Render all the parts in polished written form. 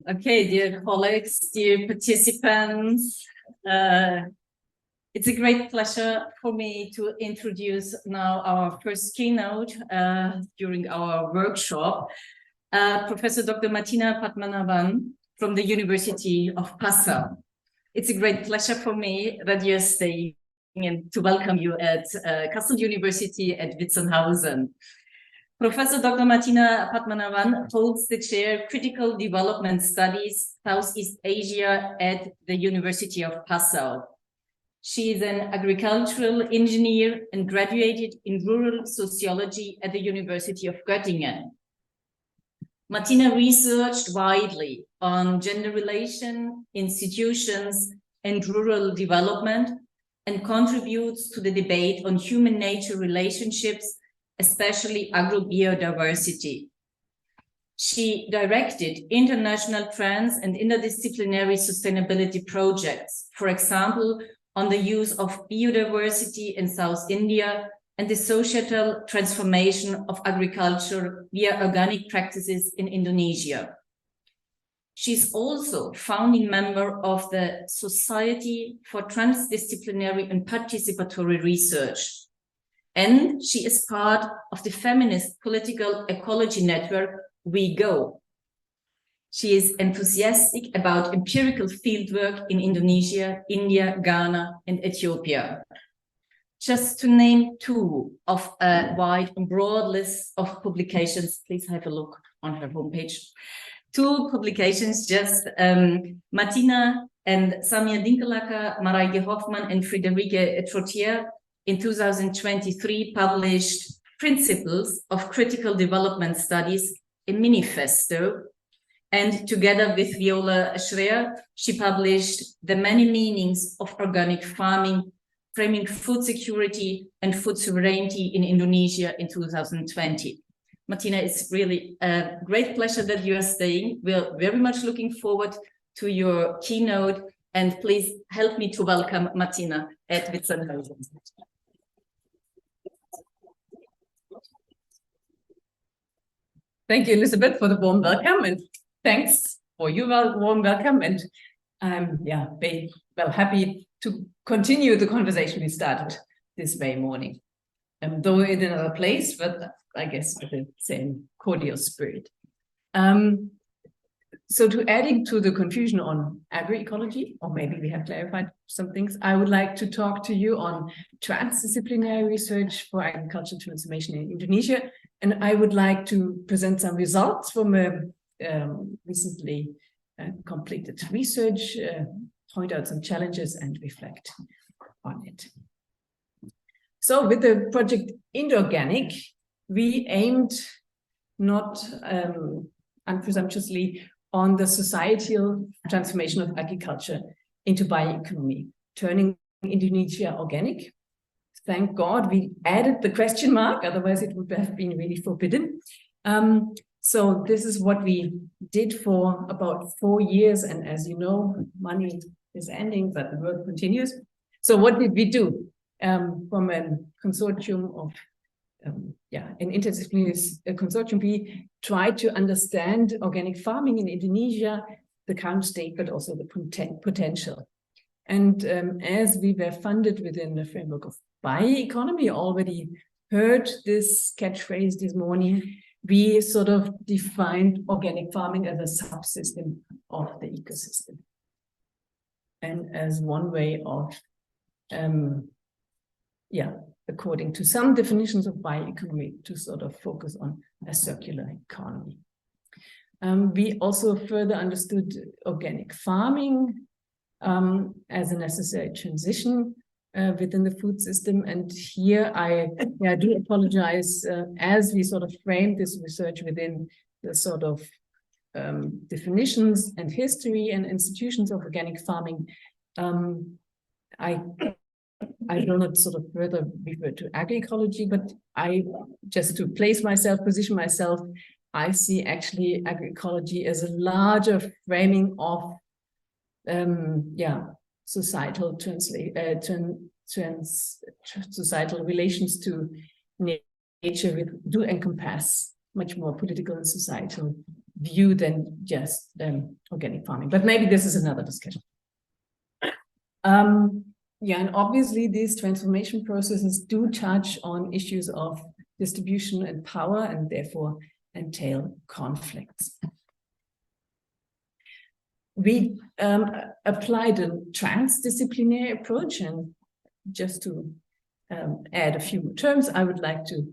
Okay, dear colleagues, dear participants, it's a great pleasure for me to introduce now our first keynote during our workshop, Professor Dr. Martina Padmanabhan from the University of Passau. It's a great pleasure for me that you're staying and to welcome you at Kassel University at Witzenhausen. Professor Dr. Martina Padmanabhan holds the chair Critical Development Studies, Southeast Asia at the University of Passau. She is an agricultural engineer and graduated in rural sociology at the University of Göttingen. Martina researched widely on gender relation, institutions, and rural development, and contributes to the debate on human-nature relationships, especially agrobiodiversity. She directed international trans and interdisciplinary sustainability projects, for example, on the use of biodiversity in South India and the societal transformation of agriculture via organic practices in Indonesia. She's also founding member of the Society for Transdisciplinary and Participatory Research. And she is part of the feminist political ecology network WeGo. She is enthusiastic about empirical fieldwork in Indonesia, India, Ghana, and Ethiopia. Just to name two of a wide and broad list of publications, please have a look on her homepage. Two publications, just Martina and Samia Dinkelacke, Mareike Hoffmann, and Friederike Trottier in 2023 published Principles of Critical Development Studies, a manifesto, and together with Viola Schreer, she published The Many Meanings of Organic Farming, Framing Food Security and Food Sovereignty in Indonesia in 2020. Martina, it's really a great pleasure that you are staying. We're very much looking forward to your keynote, and please help me to welcome Martina at Witzenhausen. Thank you, Elizabeth, for the warm welcome, and thanks for your warm welcome. And I'm very happy to continue the conversation we started this May morning, though in another place, but I guess with the same cordial spirit. So to adding to the confusion on agroecology, or maybe we have clarified some things, I would like to talk to you on transdisciplinary research for agricultural transformation in Indonesia. And I would like to present some results from a recently completed research, point out some challenges and reflect on it. So with the project IndORGANIC, we aimed not unpresumptuously on the societal transformation of agriculture into bioeconomy, turning Indonesia organic. Thank God we added the question mark, otherwise it would have been really forbidden. So this is what we did for about 4 years. And as you know, money is ending, but the work continues. So what did we do? From a consortium of an interdisciplinary consortium, we tried to understand organic farming in Indonesia, the current state, but also the potential. And as we were funded within the framework of bioeconomy, already heard this catchphrase this morning, we sort of defined organic farming as a subsystem of the ecosystem. And as one way of according to some definitions of bioeconomy, to sort of focus on a circular economy. We also further understood organic farming as a necessary transition within the food system. And here I do apologize, as we sort of framed this research within the sort of definitions and history and institutions of organic farming. I will not sort of further refer to agroecology, but I just to position myself, I see actually agroecology as a larger framing of societal societal relations to nature, do encompass much more political and societal view than just organic farming. But maybe this is another discussion. Yeah, and obviously these transformation processes do touch on issues of distribution and power, and therefore entail conflicts. We applied a transdisciplinary approach, and just to add a few more terms, I would like to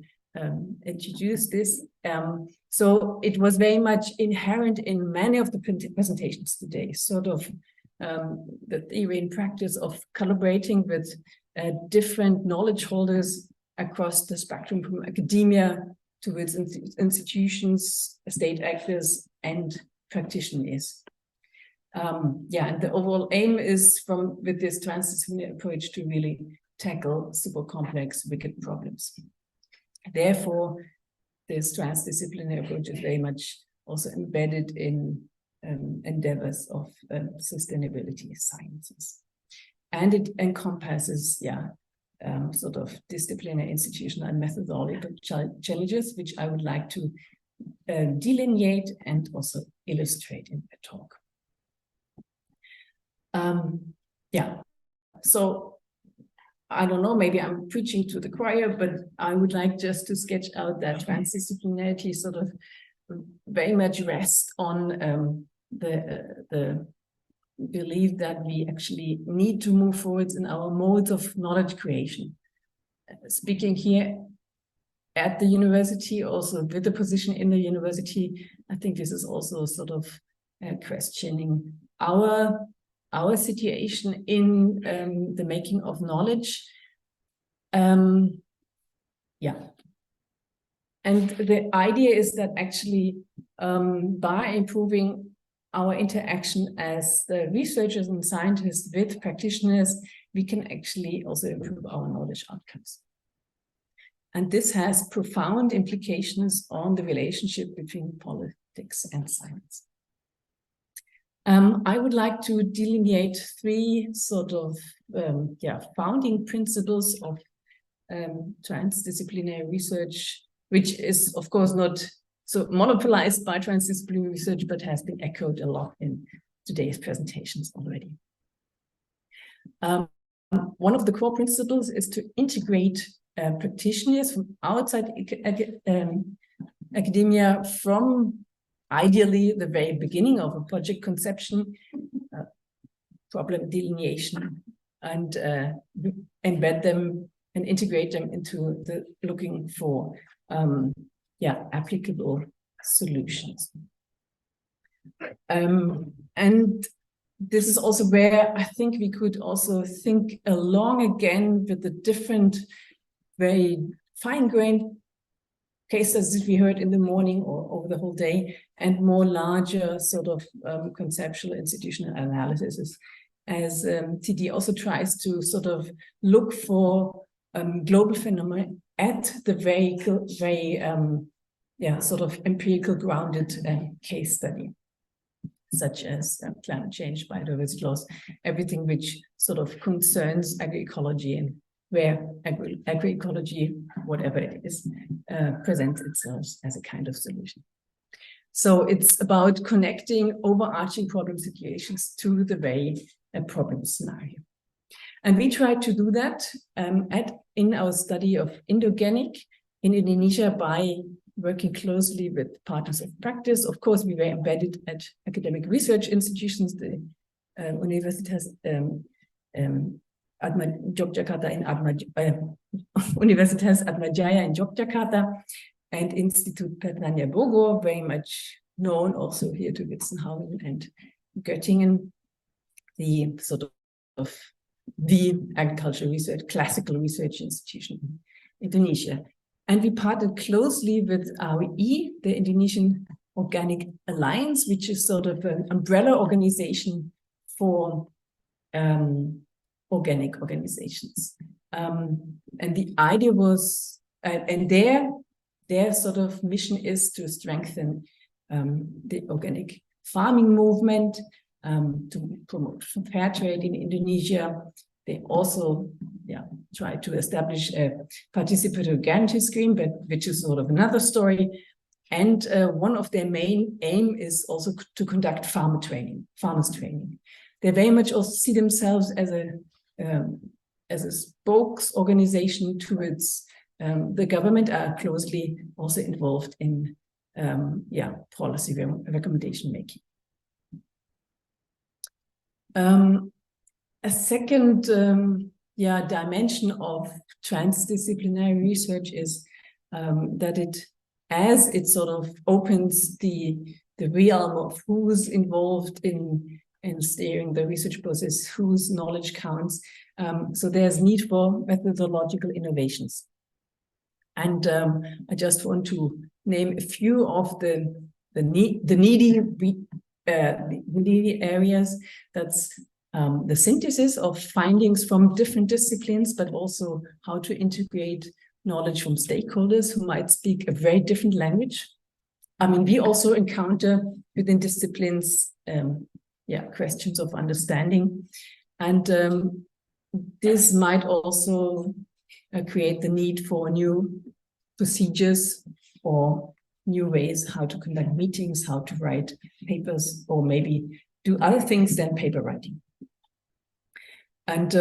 introduce this. So it was very much inherent in many of the presentations today, sort of the theory and practice of collaborating with different knowledge holders across the spectrum, from academia towards institutions, state actors, and practitioners. Yeah, and the overall aim is with this transdisciplinary approach to really tackle super complex, wicked problems. Therefore, this transdisciplinary approach is very much also embedded in endeavors of sustainability sciences. And it encompasses, yeah, sort of disciplinary, institutional, and methodological challenges, which I would like to delineate and also illustrate in my talk. Yeah, so I don't know, maybe I'm preaching to the choir, but I would like just to sketch out that transdisciplinarity sort of very much rests on the belief that we actually need to move forwards in our modes of knowledge creation. Speaking here at the university, also with the position in the university, I think this is also sort of questioning our situation in the making of knowledge. Yeah. And the idea is that actually by improving our interaction as the researchers and scientists with practitioners, we can actually also improve our knowledge outcomes. And this has profound implications on the relationship between politics and science. I would like to delineate three sort of founding principles of transdisciplinary research, which is, of course, not so monopolized by transdisciplinary research, but has been echoed a lot in today's presentations already. One of the core principles is to integrate practitioners from outside academia, from ideally the very beginning of a project conception, problem delineation, and embed them and integrate them into the looking for applicable solutions. And this is also where I think we could also think along again with the different, very fine-grained case studies we heard in the morning or over the whole day, and more larger sort of conceptual institutional analysis, as TD also tries to sort of look for global phenomena at the very sort of empirical grounded case study, such as climate change, biodiversity loss, everything which sort of concerns agroecology, and where agroecology, whatever it is, presents itself as a kind of solution. So it's about connecting overarching problem situations to the very problem scenario. And we tried to do that in our study of IndORGANIC in Indonesia by working closely with partners of practice. Of course, we were embedded at academic research institutions, the Universitas Yogyakarta in Universitas Atmajaya in Yogyakarta, and Institut Padmanabhan Bogor, very much known also here to Witzenhausen and Göttingen, the sort of the agricultural research, classical research institution in Indonesia. And we partnered closely with RWE, the Indonesian Organic Alliance, which is sort of an umbrella organization for organic organizations. And the idea was, and their sort of mission is to strengthen the organic farming movement, to promote fair trade in Indonesia. They also try to establish a participatory guarantee scheme, but which is sort of another story. And one of their main aim is also to conduct farmers training. They very much also see themselves as a spokes organization towards the government, are closely also involved in policy recommendation making. A second dimension of transdisciplinary research is that as it sort of opens the realm of who's involved in steering the research process, whose knowledge counts. So there's need for methodological innovations. And I just want to name a few of the needy areas. That's the synthesis of findings from different disciplines, but also how to integrate knowledge from stakeholders who might speak a very different language. I mean, we also encounter within disciplines, questions of understanding. And this might also create the need for new procedures or new ways how to conduct meetings, how to write papers, or maybe do other things than paper writing. And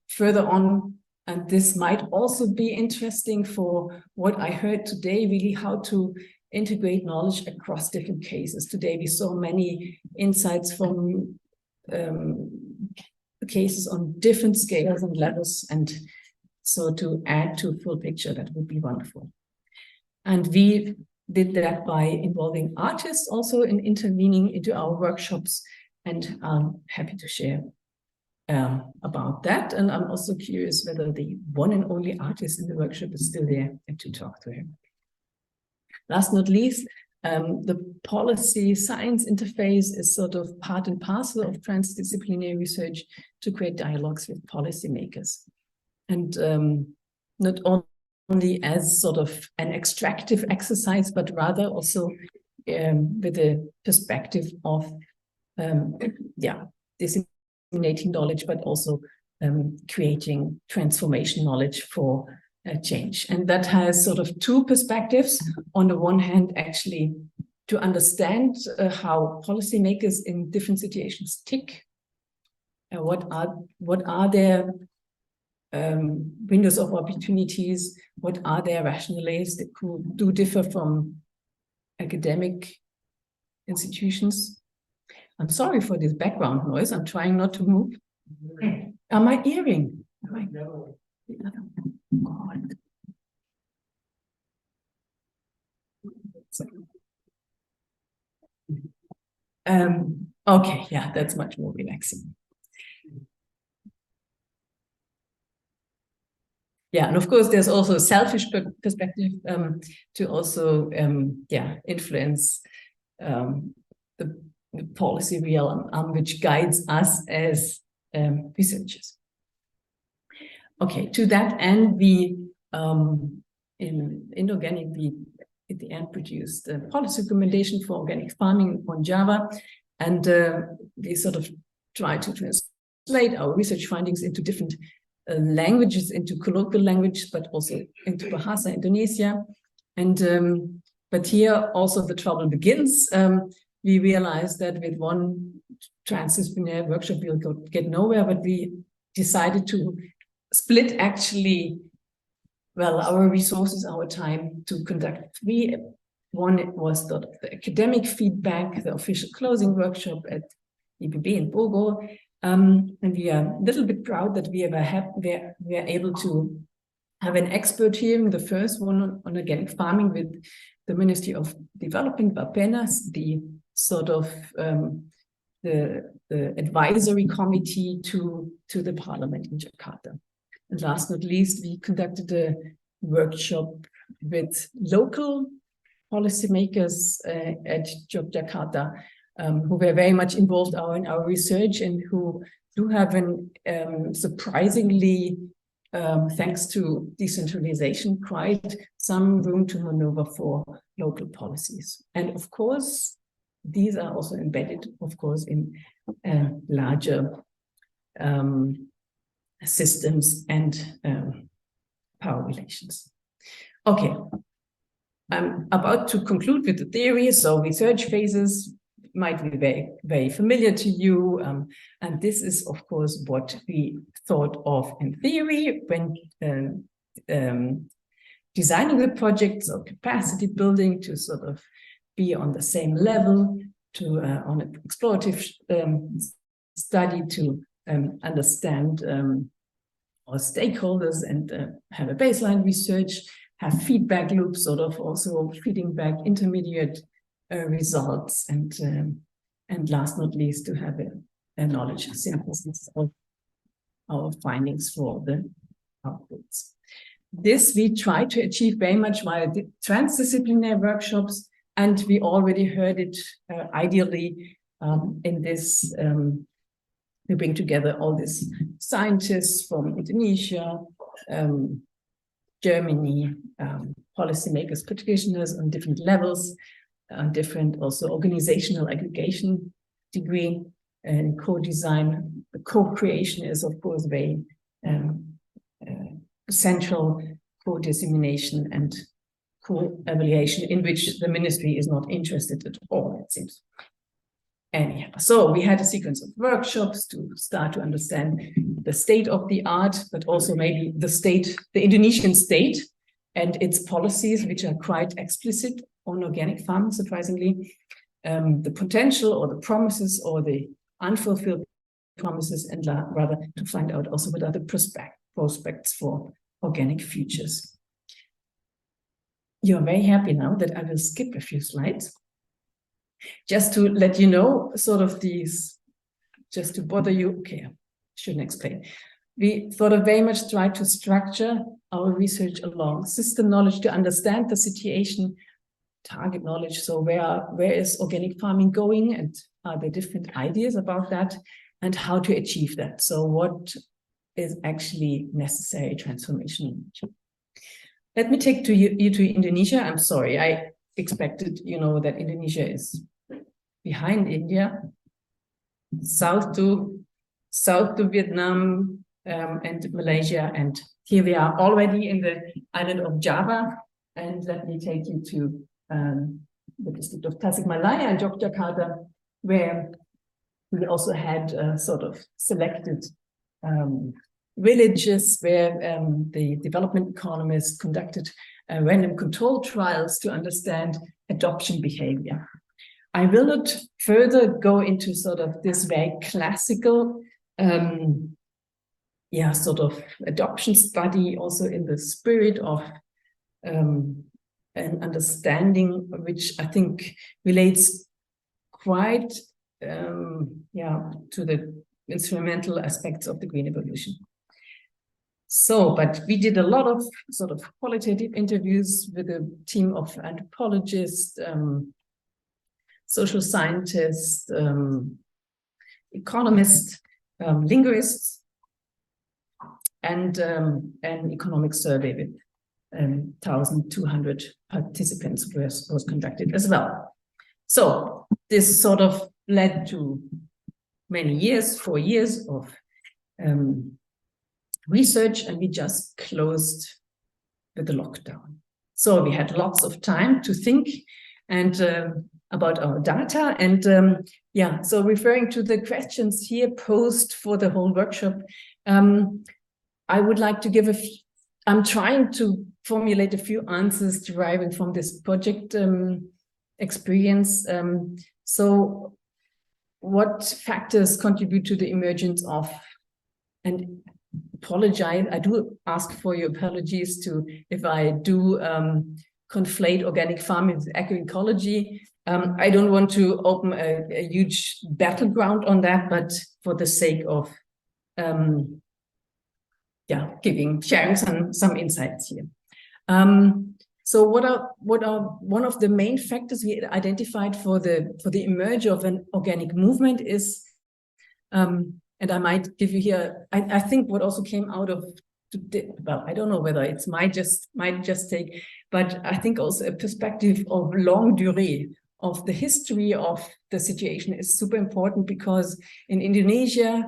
further on, and this might also be interesting for what I heard today, really how to integrate knowledge across different cases. Today we saw many insights from cases on different scales and levels, and so to add to a full picture, that would be wonderful. And we did that by involving artists also in intervening into our workshops, and I'm happy to share about that. And I'm also curious whether the one and only artist in the workshop is still there and to talk to him. Last not least, the policy science interface is sort of part and parcel of transdisciplinary research to create dialogues with policymakers. And not only as sort of an extractive exercise, but rather also with a perspective of disseminating knowledge, but also creating transformation knowledge for change. And that has sort of two perspectives. On the one hand, actually to understand how policymakers in different situations tick, what are their windows of opportunities, what are their rationales that do differ from academic institutions. I'm sorry for this background noise. I'm trying not to move. My earring. God. Okay, yeah, that's much more relaxing. Yeah, and of course, there's also a selfish perspective to also, influence the policy realm which guides us as researchers. Okay, to that end, we in IndORGANIC, we at the end produced a policy recommendation for organic farming on Java, and we sort of try to translate our research findings into different languages, into colloquial language, but also into Bahasa Indonesia. And but here also the trouble begins. We realized that with one transdisciplinary workshop we'll get nowhere, but we decided to split actually, well, our resources, our time to conduct three. One was the academic feedback, the official closing workshop at IPB in Bogor. And we are a little bit proud that we are able to have an expert hearing, the first one on organic farming with the Ministry of Development, Bappenas, the sort of the advisory committee to the parliament in Jakarta. And last not least, we conducted a workshop with local policymakers at Jakarta, who were very much involved in our research and who do have an surprisingly, thanks to decentralization, quite some room to maneuver for local policies. And of course, these are also embedded, of course, in larger systems and power relations. Okay. I'm about to conclude with the theory. So research phases might be very, very familiar to you. And this is, of course, what we thought of in theory when designing the project, so capacity building to sort of be on the same level, to on an explorative study to understand our stakeholders and have a baseline research, have feedback loops, sort of also feeding back intermediate results, and last not least to have a knowledge synthesis of our findings for the outputs. This we try to achieve very much via the transdisciplinary workshops, and we already heard it ideally in this. We bring together all these scientists from Indonesia, Germany, policymakers, practitioners on different levels, different also organizational aggregation degree, and co-design. The co-creation is, of course, very central, co-dissemination and co-evaluation, in which the ministry is not interested at all, it seems. Anyhow, so we had a sequence of workshops to start to understand the state of the art, but also maybe the state, the Indonesian state and its policies, which are quite explicit on organic farming, surprisingly, the potential or the promises or the unfulfilled promises, and rather to find out also what are the prospects for organic futures. You're very happy now that I will skip a few slides. Just to let you know, sort of these, just to bother you, okay, I shouldn't explain. We sort of very much try to structure our research along system knowledge to understand the situation, target knowledge, so where is organic farming going, and are there different ideas about that, and how to achieve that. So what is actually necessary transformation? Let me take you to Indonesia. I'm sorry, I expected, that Indonesia is behind India, south to Vietnam and Malaysia, and here we are already in the island of Java. And let me take you to the district of Tasikmalaya and Yogyakarta, where we also had sort of selected villages where the development economists conducted random control trials to understand adoption behavior. I will not further go into sort of this very classical, sort of adoption study, also in the spirit of an understanding which I think relates quite, to the instrumental aspects of the green evolution. So, but we did a lot of sort of qualitative interviews with a team of anthropologists, social scientists, economists, linguists, and an economic survey with 1,200 participants was conducted as well. So this sort of led to many years, 4 years of research, and we just closed with the lockdown. So we had lots of time to think and about our data. And so referring to the questions here posed for the whole workshop, I would like to give I'm trying to formulate a few answers deriving from this project experience. So what factors contribute to the emergence of, and apologize, I do ask for your apologies if I do conflate organic farming with agroecology. I don't want to open a huge battleground on that, but for the sake of sharing some insights here. So what are one of the main factors we identified for the emerge of an organic movement is, and I might give you here, I think what also came out of, well, I don't know whether it's might just take, but I think also a perspective of longue durée of the history of the situation is super important, because in Indonesia,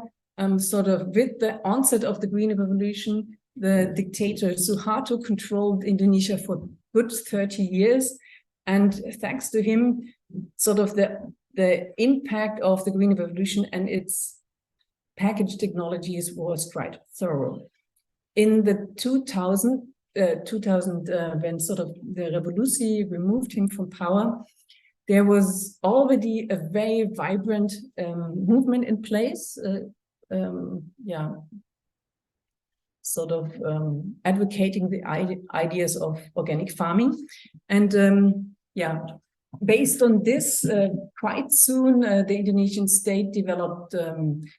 sort of with the onset of the green revolution, the dictator Suharto controlled Indonesia for good 30 years. And thanks to him, sort of the impact of the Green Revolution and its package technologies was quite thorough. In the 2000, when sort of the revolution removed him from power, there was already a very vibrant movement in place, sort of advocating the ideas of organic farming. And based on this, quite soon the Indonesian state developed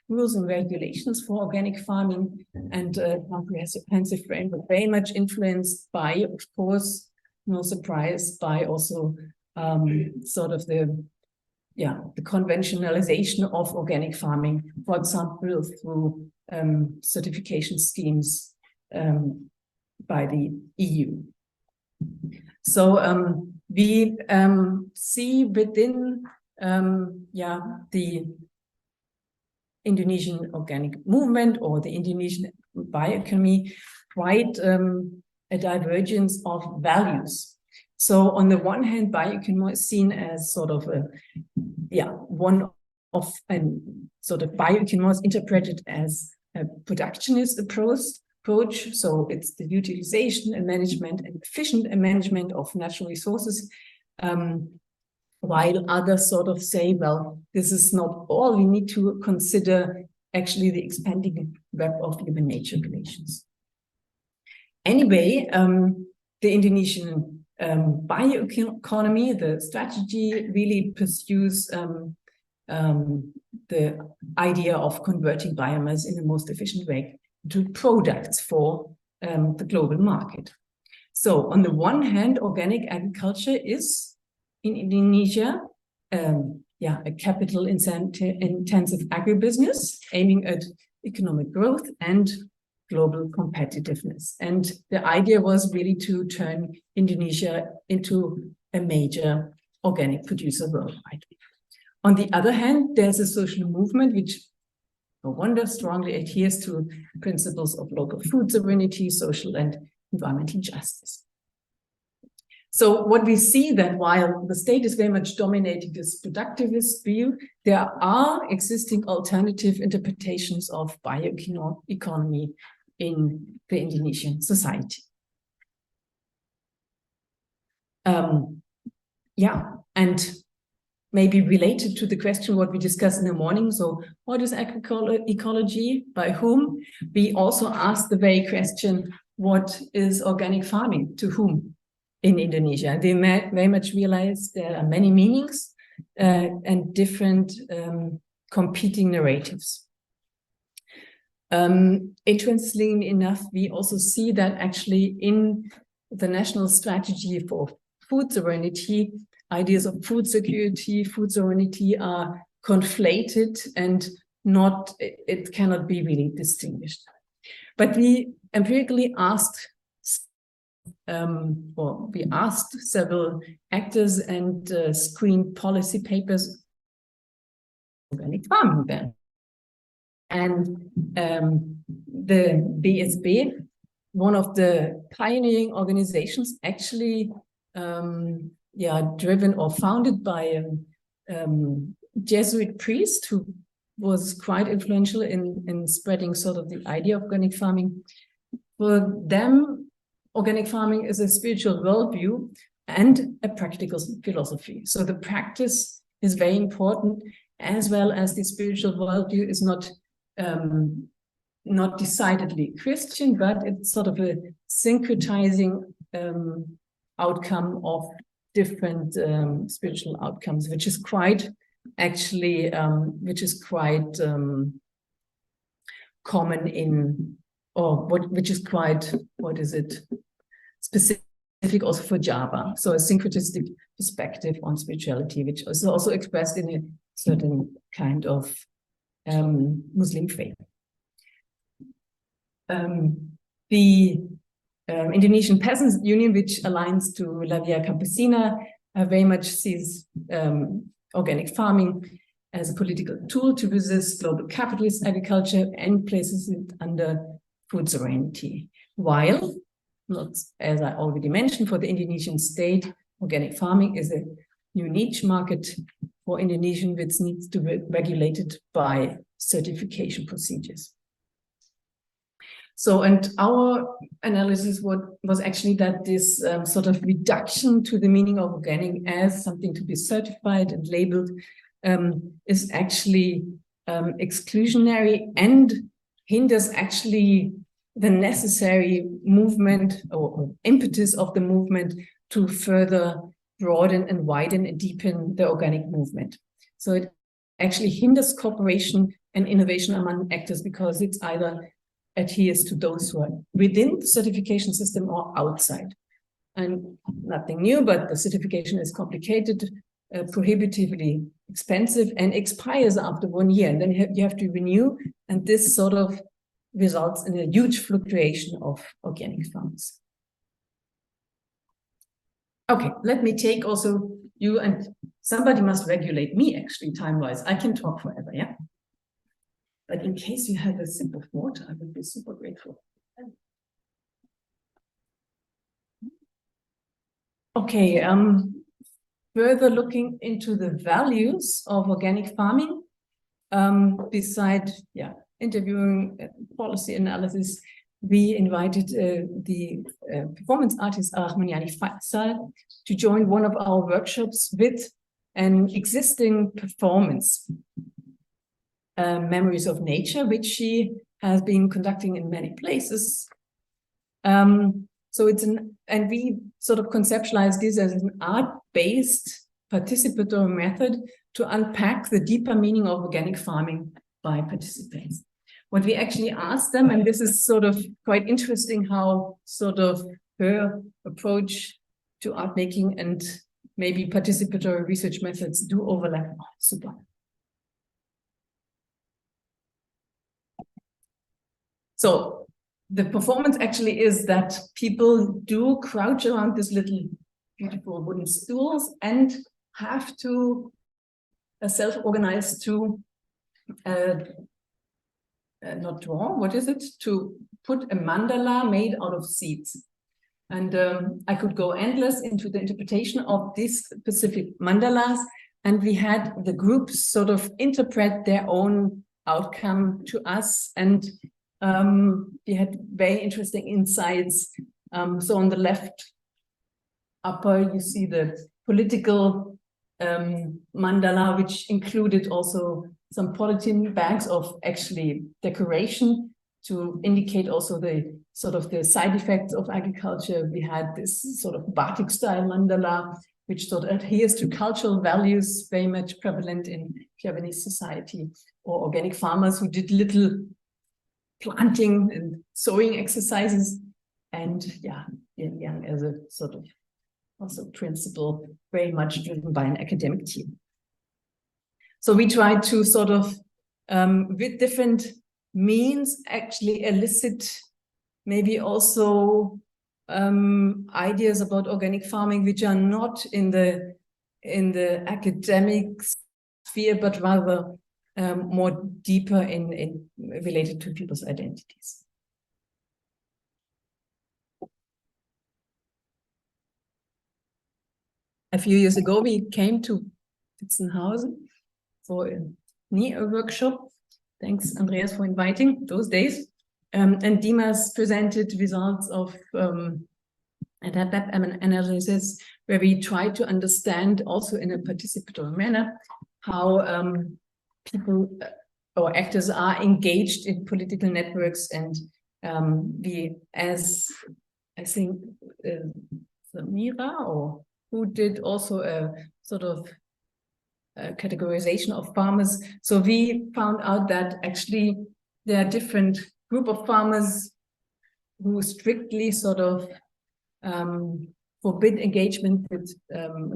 rules and regulations for organic farming, and comprehensive framework, very much influenced by, of course, no surprise, by also sort of the conventionalization of organic farming, for example, through certification schemes by the EU. So we see within the Indonesian organic movement or the Indonesian bioeconomy quite a divergence of values. So on the one hand, bioeconomy is seen as sort of one of sort of bioeconomy is interpreted as a protectionist approach. So it's the utilization and management and efficient management of natural resources, while others sort of say, well, this is not all. We need to consider actually the expanding web of human nature relations. Anyway, the Indonesian bioeconomy, the strategy really pursues the idea of converting biomass in the most efficient way to products for the global market. So on the one hand, organic agriculture is in Indonesia a capital-intensive agribusiness aiming at economic growth and global competitiveness. And the idea was really to turn Indonesia into a major organic producer worldwide. On the other hand, there's a social movement which, no wonder, strongly adheres to principles of local food sovereignty, social and environmental justice. So what we see that while the state is very much dominating this productivist view, there are existing alternative interpretations of bioeconomy in the Indonesian society. And maybe related to the question what we discussed in the morning. So what is agroecology? By whom? We also asked the very question, what is organic farming? To whom in Indonesia? They very much realized there are many meanings and different competing narratives. Interestingly enough, we also see that actually in the national strategy for food sovereignty, ideas of food security, food sovereignty are conflated and it cannot be really distinguished. But we empirically asked, we asked several actors and screened policy papers on organic farming then. And the BSB, one of the pioneering organizations, actually driven or founded by a Jesuit priest who was quite influential in spreading sort of the idea of organic farming. For them, organic farming is a spiritual worldview and a practical philosophy. So the practice is very important, as well as the spiritual worldview is not decidedly Christian, but it's sort of a syncretizing outcome of different spiritual outcomes, which is quite actually, common in, which is quite, specific also for Java. So a syncretistic perspective on spirituality, which is also expressed in a certain kind of Muslim faith. The Indonesian Peasants Union, which aligns to La Via Campesina, very much sees organic farming as a political tool to resist global capitalist agriculture and places it under food sovereignty. While not, as I already mentioned, for the Indonesian state, organic farming is a new niche market for Indonesian, which needs to be regulated by certification procedures. So, and our analysis was actually that this sort of reduction to the meaning of organic as something to be certified and labeled is actually exclusionary and hinders actually the necessary movement or impetus of the movement to further broaden and widen and deepen the organic movement. So it actually hinders cooperation and innovation among actors because it's either adheres to those who are within the certification system or outside. And nothing new, but the certification is complicated, prohibitively expensive, and expires after 1 year. And then you have to renew, and this sort of results in a huge fluctuation of organic farms. Okay, let me take also you, and somebody must regulate me actually time-wise. I can talk forever, yeah? But in case you have a sip of water, I would be super grateful. Okay, further looking into the values of organic farming, beside interviewing policy analysis, we invited the performance artist Martina Padmanabhan to join one of our workshops with an existing performance, Memories of Nature, which she has been conducting in many places. So it's and we sort of conceptualize this as an art-based participatory method to unpack the deeper meaning of organic farming by participants. What we actually asked them, and this is sort of quite interesting how sort of her approach to art making and maybe participatory research methods do overlap. Oh, super. So the performance actually is that people do crouch around this little beautiful wooden stools and have to self-organize to not draw, what is it? To put a mandala made out of seeds. And I could go endless into the interpretation of these specific mandalas, and we had the groups sort of interpret their own outcome to us, and we had very interesting insights. So on the left upper, you see the political mandala, which included also some polythene bags of actually decoration to indicate also the sort of the side effects of agriculture. We had this sort of batik style mandala, which sort of adheres to cultural values very much prevalent in Japanese society, or organic farmers who did little planting and sowing exercises, and yang as a sort of also principle very much driven by an academic team. So we tried to sort of with different means actually elicit maybe also ideas about organic farming which are not in the academic sphere, but rather more deeper in related to people's identities. A few years ago, we came to Witzenhausen for a NIA workshop. Thanks, Andreas, for inviting those days. And Dimas presented results of an analysis where we tried to understand also in a participatory manner how people or actors are engaged in political networks, and we, as I think Samira, or who did also a sort of categorization of farmers. So we found out that actually there are different group of farmers who strictly sort of forbid engagement with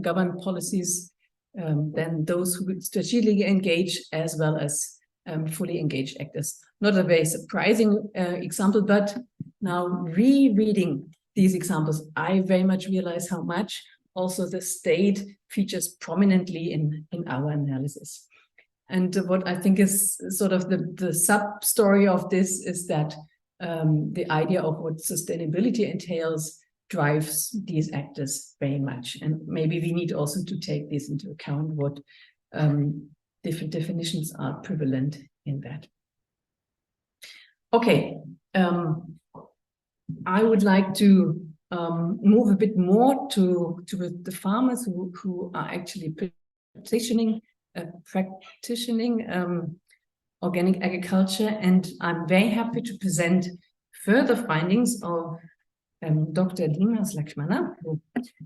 government policies, than those who strategically engage, as well as fully engaged actors. Not a very surprising example, but now rereading these examples, I very much realize how much also the state features prominently in our analysis. And what I think is sort of the sub-story of this is that the idea of what sustainability entails drives these actors very much. And maybe we need also to take this into account, what different definitions are prevalent in that. Okay, I would like to move a bit more to the farmers who are actually practicing organic agriculture, and I'm very happy to present further findings of Dr. Dimas Lakshmana, who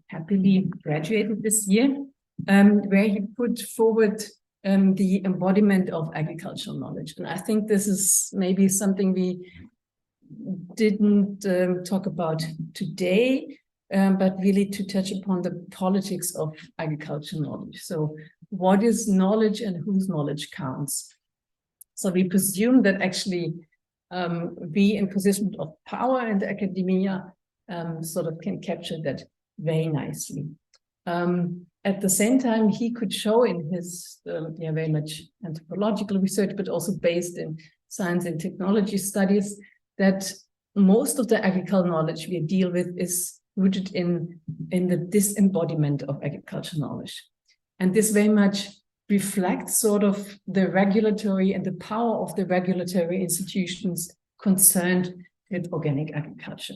happily graduated this year, where he put forward the embodiment of agricultural knowledge. And I think this is maybe something we didn't talk about today, but really to touch upon the politics of agricultural knowledge. So what is knowledge and whose knowledge counts? So we presume that actually we in position of power in the academia sort of can capture that very nicely. At the same time, he could show in his very much anthropological research, but also based in science and technology studies, that most of the agricultural knowledge we deal with is rooted in the disembodiment of agricultural knowledge. And this very much reflects sort of the regulatory and the power of the regulatory institutions concerned with organic agriculture.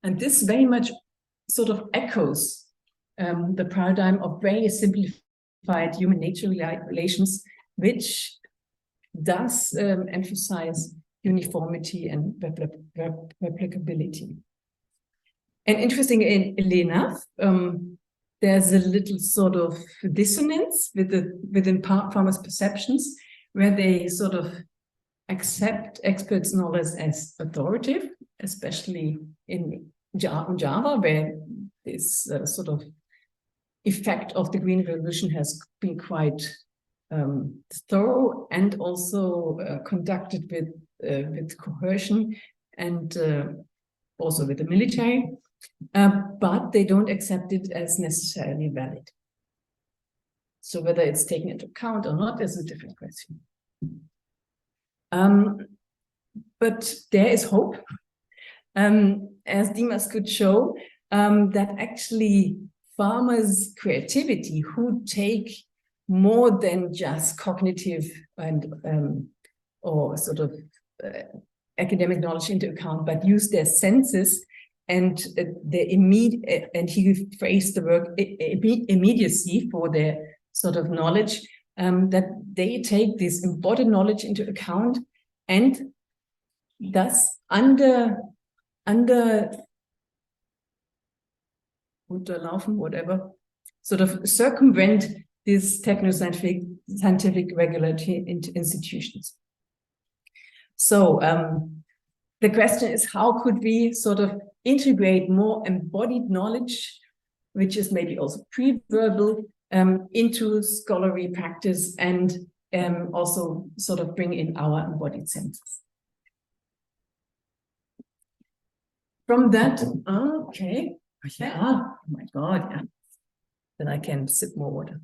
And this very much sort of echoes the paradigm of very simplified human-nature relations, which does emphasize uniformity and replicability. And interestingly enough, there's a little sort of dissonance within farmers' perceptions, where they sort of accept experts' knowledge as authoritative, especially in Java, where this sort of effect of the Green Revolution has been quite thorough and also conducted with coercion and also with the military, but they don't accept it as necessarily valid. So whether it's taken into account or not is a different question. But there is hope, as Dimas could show, that actually farmers' creativity, who take more than just cognitive and or sort of academic knowledge into account, but use their senses and the immediate, and he phrased the word immediacy for their sort of knowledge, that they take this embodied knowledge into account and thus unterlaufen, whatever, sort of circumvent these techno-scientific regulatory institutions. So the question is, how could we sort of integrate more embodied knowledge, which is maybe also pre-verbal, into scholarly practice and also sort of bring in our embodied senses. From that, okay, yeah, oh my God, yeah. Then I can sip more water.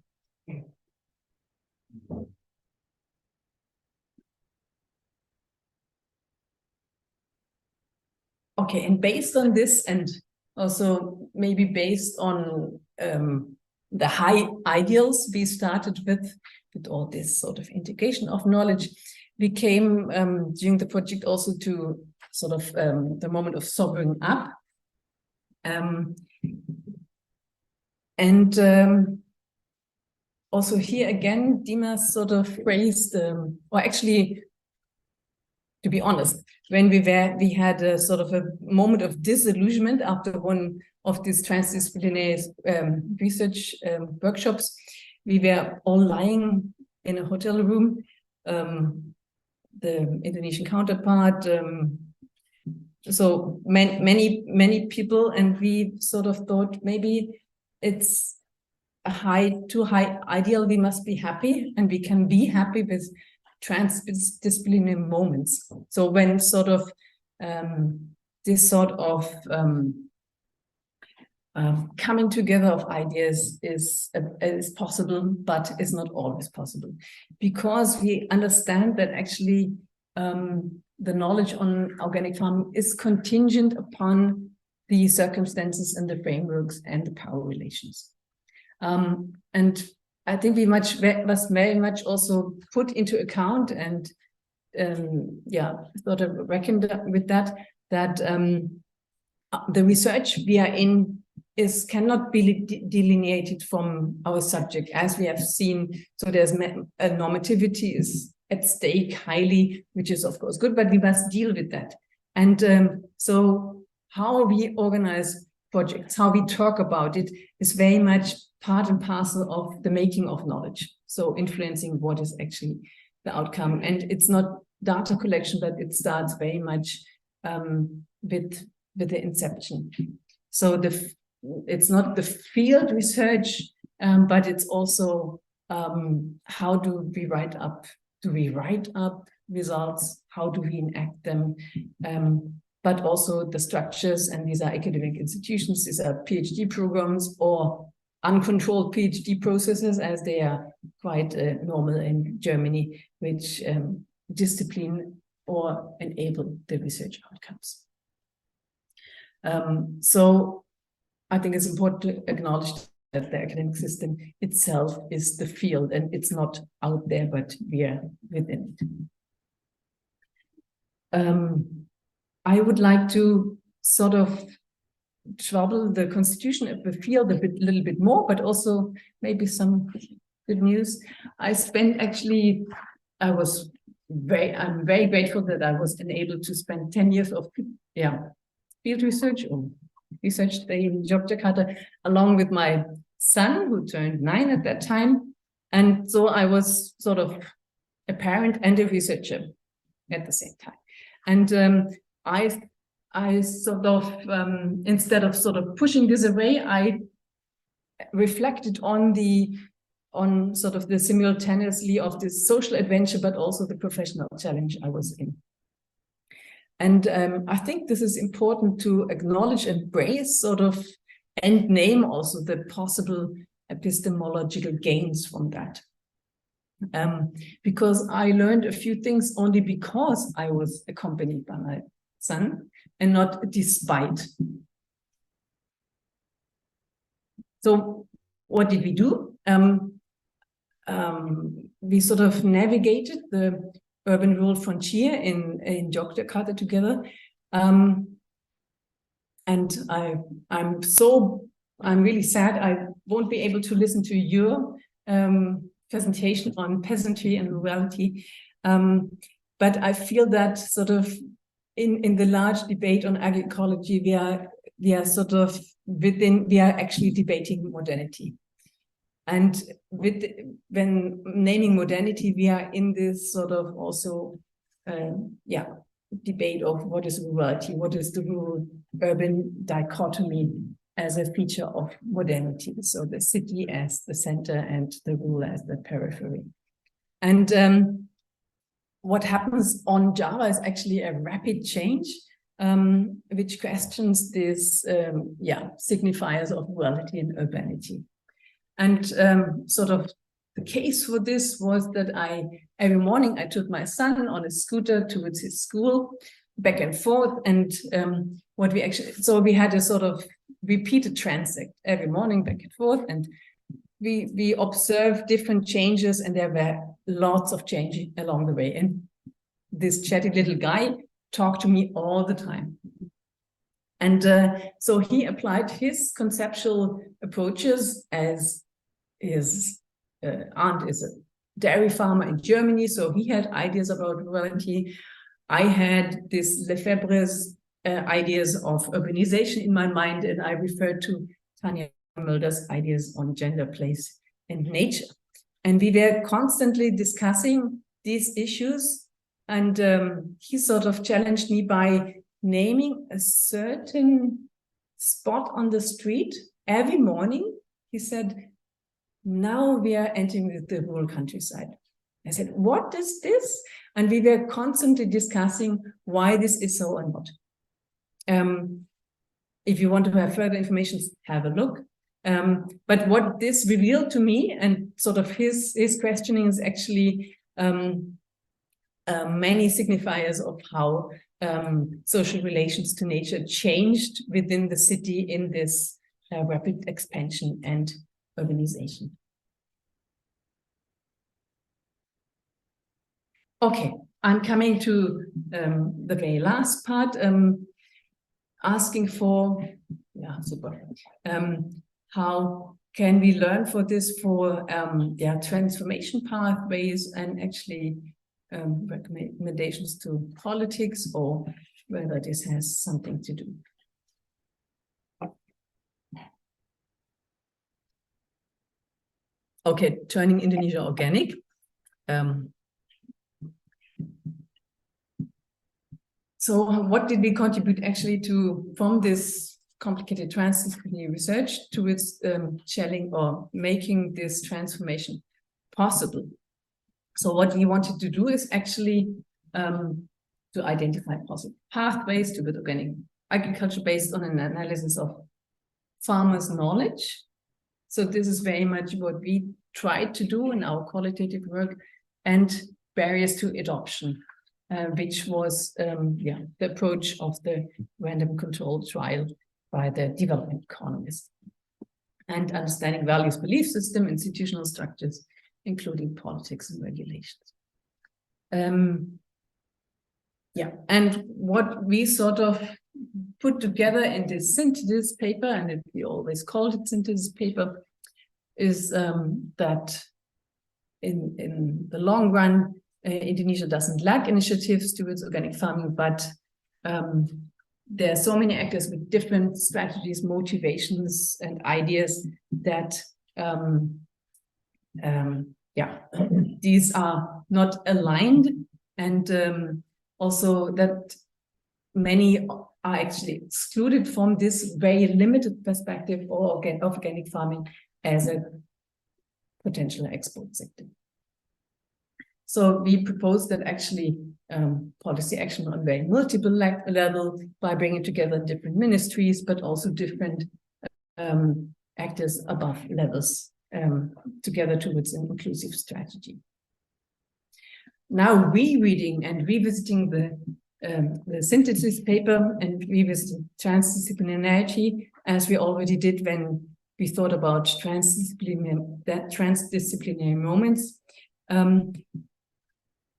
Okay, and based on this, and also maybe based on the high ideals we started with all this sort of integration of knowledge, we came during the project also to sort of the moment of sobering up. Also here again, Dimas sort of phrased, or actually, to be honest, when we had a sort of a moment of disillusionment after one of these transdisciplinary research workshops, we were all lying in a hotel room, the Indonesian counterpart, so many people, and we sort of thought maybe it's a too high ideal. We must be happy, and we can be happy with transdisciplinary moments. So when sort of this sort of coming together of ideas is possible, but is not always possible, because we understand that actually the knowledge on organic farming is contingent upon the circumstances and the frameworks and the power relations. And I think we must very much also put into account and sort of reckon with that the research we are in cannot be delineated from our subject, as we have seen. So there's a normativity is at stake highly, which is of course good, but we must deal with that. And so how we organize projects, how we talk about it, is very much part and parcel of the making of knowledge. So influencing what is actually the outcome. And it's not data collection, but it starts very much with the inception. So it's not the field research, but it's also how do we write up? Do we write up results? How do we enact them? But also the structures, and these are academic institutions, these are PhD programs or uncontrolled PhD processes, as they are quite normal in Germany, which discipline or enable the research outcomes. So I think it's important to acknowledge that the academic system itself is the field, and it's not out there, but we are within it. I would like to sort of trouble the constitution of the field a little bit more, but also maybe some good news. I'm very grateful that I was enabled to spend 10 years of field research or research stay in Yogyakarta, along with my son, who turned 9 at that time. And so I was sort of a parent and a researcher at the same time. And I sort of, instead of sort of pushing this away, I reflected on sort of the simultaneously of this social adventure, but also the professional challenge I was in. And I think this is important to acknowledge, embrace sort of, and name also the possible epistemological gains from that. Because I learned a few things only because I was accompanied by my son and not despite. So what did we do? We sort of navigated the urban-rural frontier in Yogyakarta together. And I'm really sad I won't be able to listen to your presentation on peasantry and rurality. But I feel that sort of in the large debate on agroecology, we are sort of we are actually debating modernity. And when naming modernity, we are in this sort of also, debate of what is rurality, what is the rural-urban dichotomy as a feature of modernity. So the city as the center and the rural as the periphery. And what happens on Java is actually a rapid change, which questions this, signifiers of rurality and urbanity. And sort of the case for this was that every morning I took my son on a scooter towards his school, back and forth. And so we had a sort of repeated transit every morning, back and forth. And we observed different changes, and there were lots of changes along the way. And this chatty little guy talked to me all the time. And so he applied his conceptual approaches, as his aunt is a dairy farmer in Germany, so he had ideas about rurality. I had this Lefebvre's ideas of urbanization in my mind, and I referred to Tanja Mulder's ideas on gender, place, and nature. And we were constantly discussing these issues, and he sort of challenged me by naming a certain spot on the street every morning. He said, now we are entering the rural countryside. I said, what is this? And we were constantly discussing why this is so and what. If you want to have further information, have a look. But what this revealed to me, and sort of his questioning is actually many signifiers of how social relations to nature changed within the city in this rapid expansion and urbanization. Okay, I'm coming to the very last part, asking for, yeah, super. How can we learn for this for transformation pathways and actually recommendations to politics, or whether this has something to do? Okay, turning Indonesia organic. So what did we contribute actually to from this complicated transdisciplinary research towards shelling or making this transformation possible? So what we wanted to do is actually to identify possible pathways to organic agriculture based on an analysis of farmers' knowledge. So this is very much what we tried to do in our qualitative work, and barriers to adoption, which was the approach of the random control trial by the development economist, and understanding values, belief system, institutional structures, including politics and regulations. And what we sort of put together in this synthesis paper, and we always called it synthesis paper, is that in the long run, Indonesia doesn't lack initiatives towards organic farming, but there are so many actors with different strategies, motivations, and ideas that these are not aligned, and also that many are actually excluded from this very limited perspective of organic farming as a potential export sector. So we propose that actually policy action on very multiple level by bringing together different ministries, but also different actors above levels together towards an inclusive strategy. Now rereading and revisiting the synthesis paper and revisiting transdisciplinarity, as we already did when we thought about transdisciplinary moments,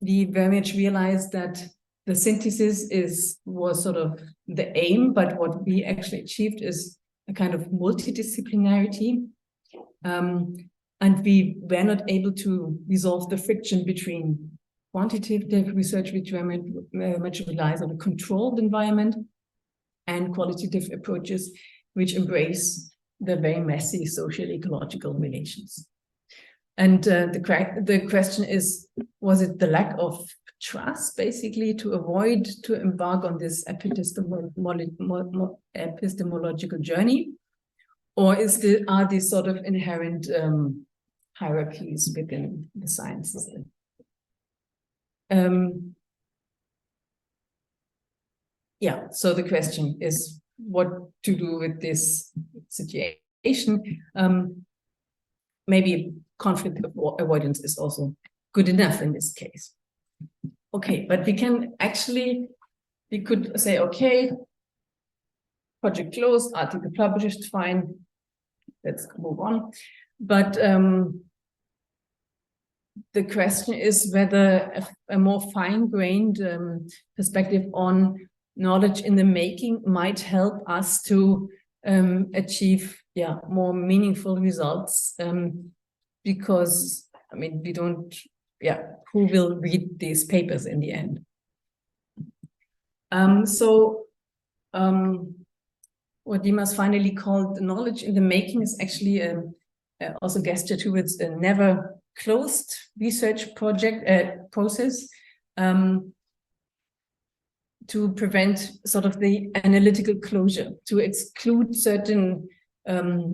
we very much realized that the synthesis was sort of the aim, but what we actually achieved is a kind of multidisciplinarity. And we were not able to resolve the friction between quantitative research, which very much relies on a controlled environment, and qualitative approaches, which embrace the very messy social ecological relations. And the question is, was it the lack of trust, basically, to avoid to embark on this epistemological journey? Or are these sort of inherent hierarchies within the science system? So the question is what to do with this situation. Maybe conflict avoidance is also good enough in this case. Okay, but we could say, okay, project closed, article published, fine, let's move on. But the question is whether a more fine-grained perspective on knowledge in the making might help us to achieve more meaningful results, because I mean we don't who will read these papers in the end? What Dimas finally called knowledge in the making is actually also gesture towards a never closed research process, to prevent sort of the analytical closure, to exclude certain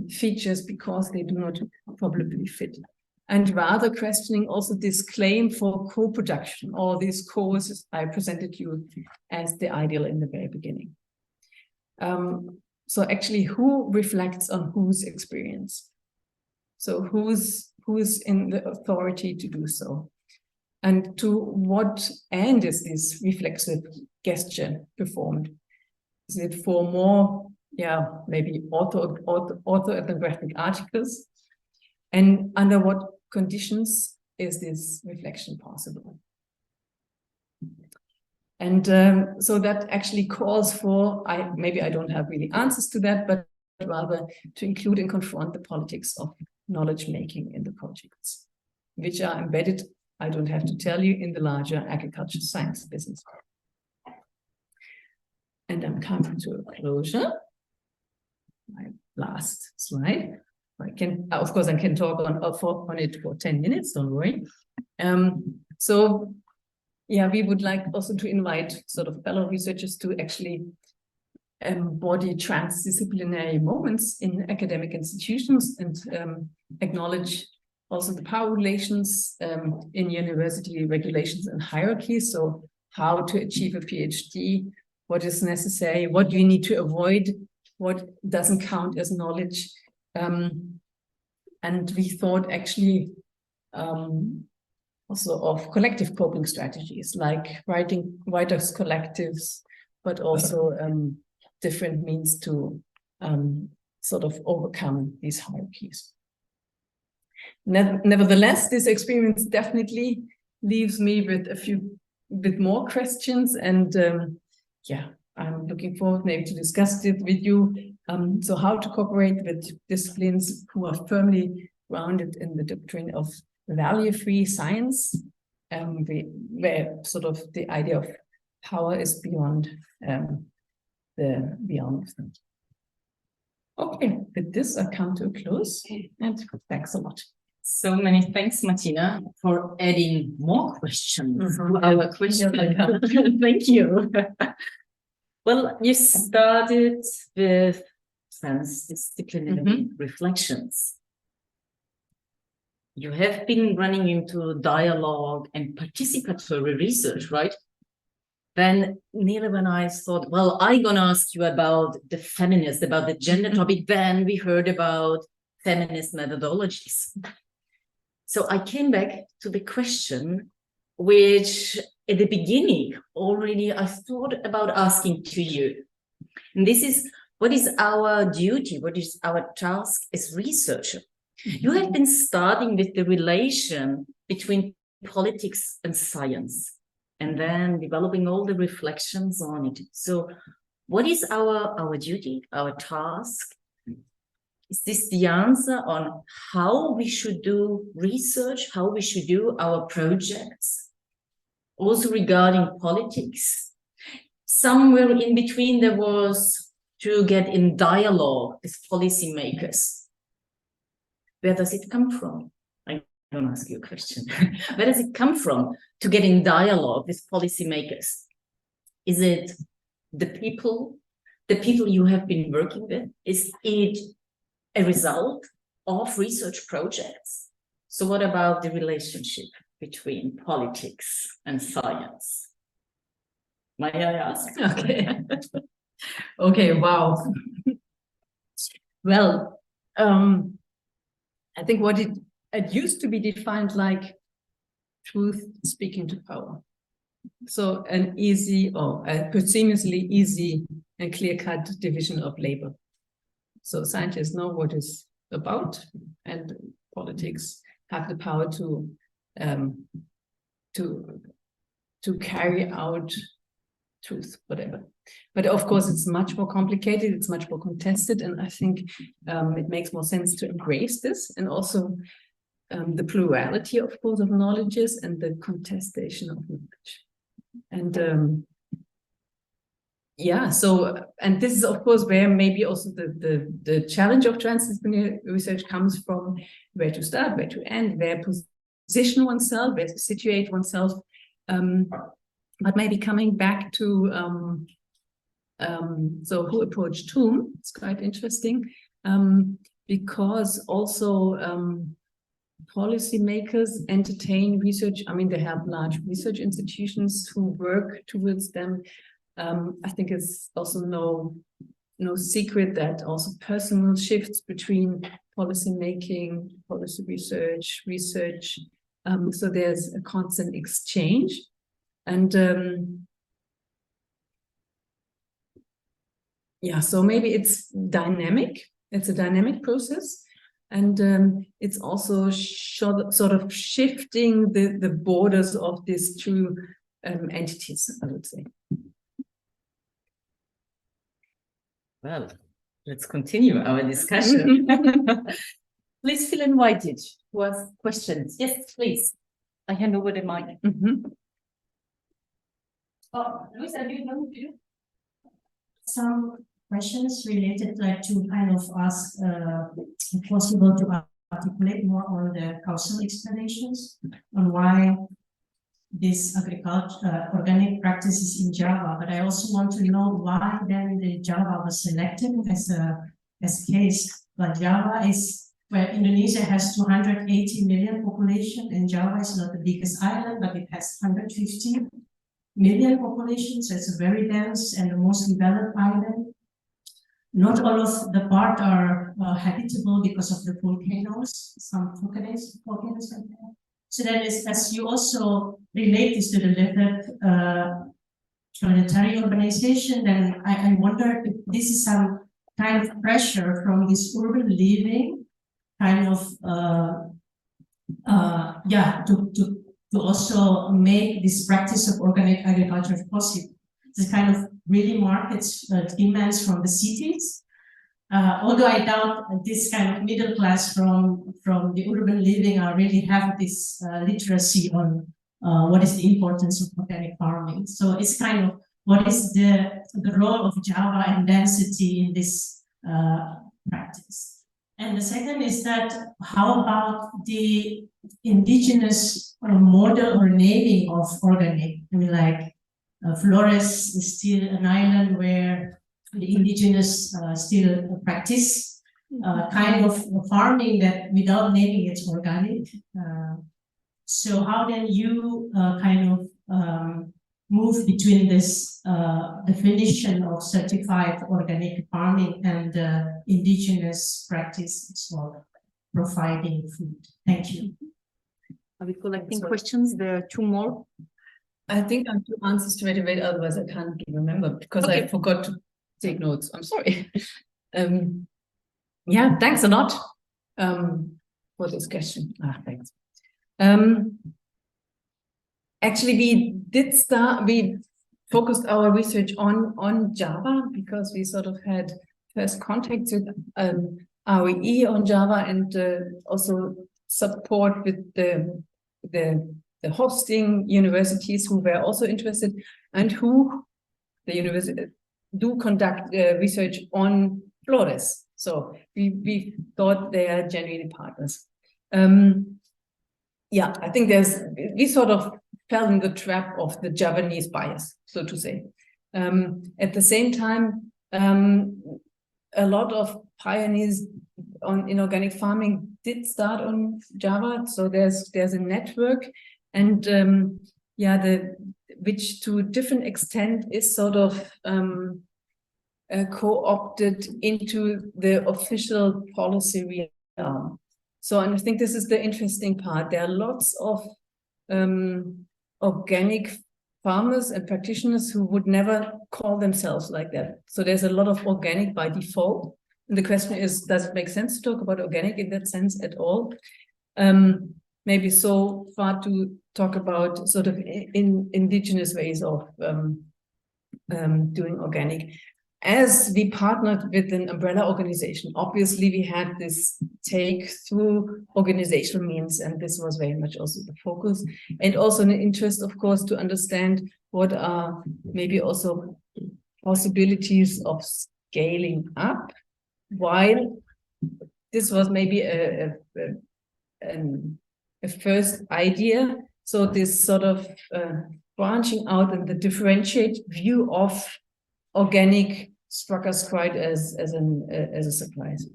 features because they do not probably fit, and rather questioning also this claim for co-production, or these courses I presented you as the ideal in the very beginning. So actually, who reflects on whose experience? So who's in the authority to do so? And to what end is this reflexive gesture performed? Is it for more, maybe autoethnographic articles? And under what conditions is this reflection possible? And so that actually calls for, maybe I don't have really answers to that, but rather to include and confront the politics of knowledge making in the projects, which are embedded, I don't have to tell you, in the larger agriculture science business. And I'm coming to a closure. My last slide. I can, of course, I can talk on it for 10 minutes, don't worry. So, yeah, we would like also to invite sort of fellow researchers to actually embody transdisciplinary moments in academic institutions and acknowledge also the power relations in university regulations and hierarchies. So how to achieve a PhD, what is necessary, what do you need to avoid, what doesn't count as knowledge. And we thought actually also of collective coping strategies, like writers' collectives, but also different means to sort of overcome these hierarchies. Nevertheless, this experience definitely leaves me with a few bit more questions, and yeah, I'm looking forward maybe to discuss it with you. So how to cooperate with disciplines who are firmly grounded in the doctrine of value-free science, where sort of the idea of power is beyond the beyond. Okay, with this I come to a close, and thanks a lot. So many thanks, Martina, for adding more questions to our question. Thank you. Well, you started with transdisciplinary reflections. You have been running into dialogue and participatory research, right? Then nearly when I thought, well, I'm going to ask you about the feminist, about the gender topic, then we heard about feminist methodologies. So I came back to the question, which at the beginning already I thought about asking to you. And this is, what is our duty? What is our task as researcher? You have been starting with the relation between politics and science, and then developing all the reflections on it. So what is our duty, our task? Is this the answer on how we should do research, how we should do our projects? Also regarding politics. Somewhere in between there was to get in dialogue with policymakers. Where does it come from? I'm going to ask you a question. Where does it come from to get in dialogue with policymakers? Is it the people you have been working with? Is it a result of research projects? So what about the relationship between politics and science? May I ask? Okay. Okay, wow. Well, I think what it used to be defined like truth speaking to power. So an easy or a seamlessly easy and clear-cut division of labor. So scientists know what it's about, and politics have the power to carry out truth, whatever. But of course, it's much more complicated, it's much more contested, and I think it makes more sense to embrace this, and also the plurality, of course, of knowledges and the contestation of knowledge. And yeah, so, and this is, of course, where maybe also the challenge of transdisciplinary research comes from, where to start, where to end, where to position oneself, where to situate oneself. But maybe coming back to, so who approached whom, it's quite interesting, because also policymakers entertain research. I mean, they have large research institutions who work towards them. I think it's also no secret that also personal shifts between policy making, policy research, So there's a constant exchange. And yeah, so maybe it's dynamic. It's a dynamic process. And it's also sort of shifting the borders of these two entities, I would say. Well, let's continue our discussion. Please feel invited to ask questions. Yes, please. I hand over the mic. Oh, Luis, are you going to do some questions related to kind of ask if possible to articulate more on the causal explanations on why this organic practices in Java, but I also want to know why then the Java was selected as a case. But Java is where Indonesia has 280 million population, and Java is not the biggest island, but it has 150 million population, so it's a very dense and the most developed island. Not all of the parts are habitable because of the volcanoes, some volcanoes are there. So that is, as you also relate this to the limited planetary urbanization, then I wonder if this is some kind of pressure from this urban living, kind of, to also make this practice of organic agriculture possible. This kind of really markets demands from the cities. Although I doubt this kind of middle class from the urban living really have this literacy on what is the importance of organic farming. So it's kind of what is the role of Java and density in this practice. And the second is that how about the indigenous model or naming of organic? I mean, like Flores is still an island where the indigenous still practice kind of farming that without naming it's organic. So how then you kind of move between this definition of certified organic farming and indigenous practice of providing food? Thank you. Are we collecting questions? There are two more. I think I have two answers to it, otherwise I can't remember because I forgot to take notes. I'm sorry. Yeah, thanks a lot for this question. Thanks. Actually, we focused our research on Java because we sort of had first contacts with REE on Java and also support with the hosting universities who were also interested and who the university do conduct research on Flores. So we thought they are genuine partners. Yeah, I think we sort of fell in the trap of the Javanese bias, so to say. At the same time, a lot of pioneers in organic farming did start on Java, so there's a network, and which to a different extent is sort of co-opted into the official policy realm. So, and I think this is the interesting part. There are lots of organic farmers and practitioners who would never call themselves like that. So there's a lot of organic by default. And the question is, does it make sense to talk about organic in that sense at all? Maybe so far to talk about sort of indigenous ways of doing organic. As we partnered with an umbrella organization, obviously we had this take through organizational means, and this was very much also the focus. And also an interest, of course, to understand what are maybe also possibilities of scaling up, while this was maybe a first idea. So this sort of branching out and the differentiate view of organic struck us quite as a surprise.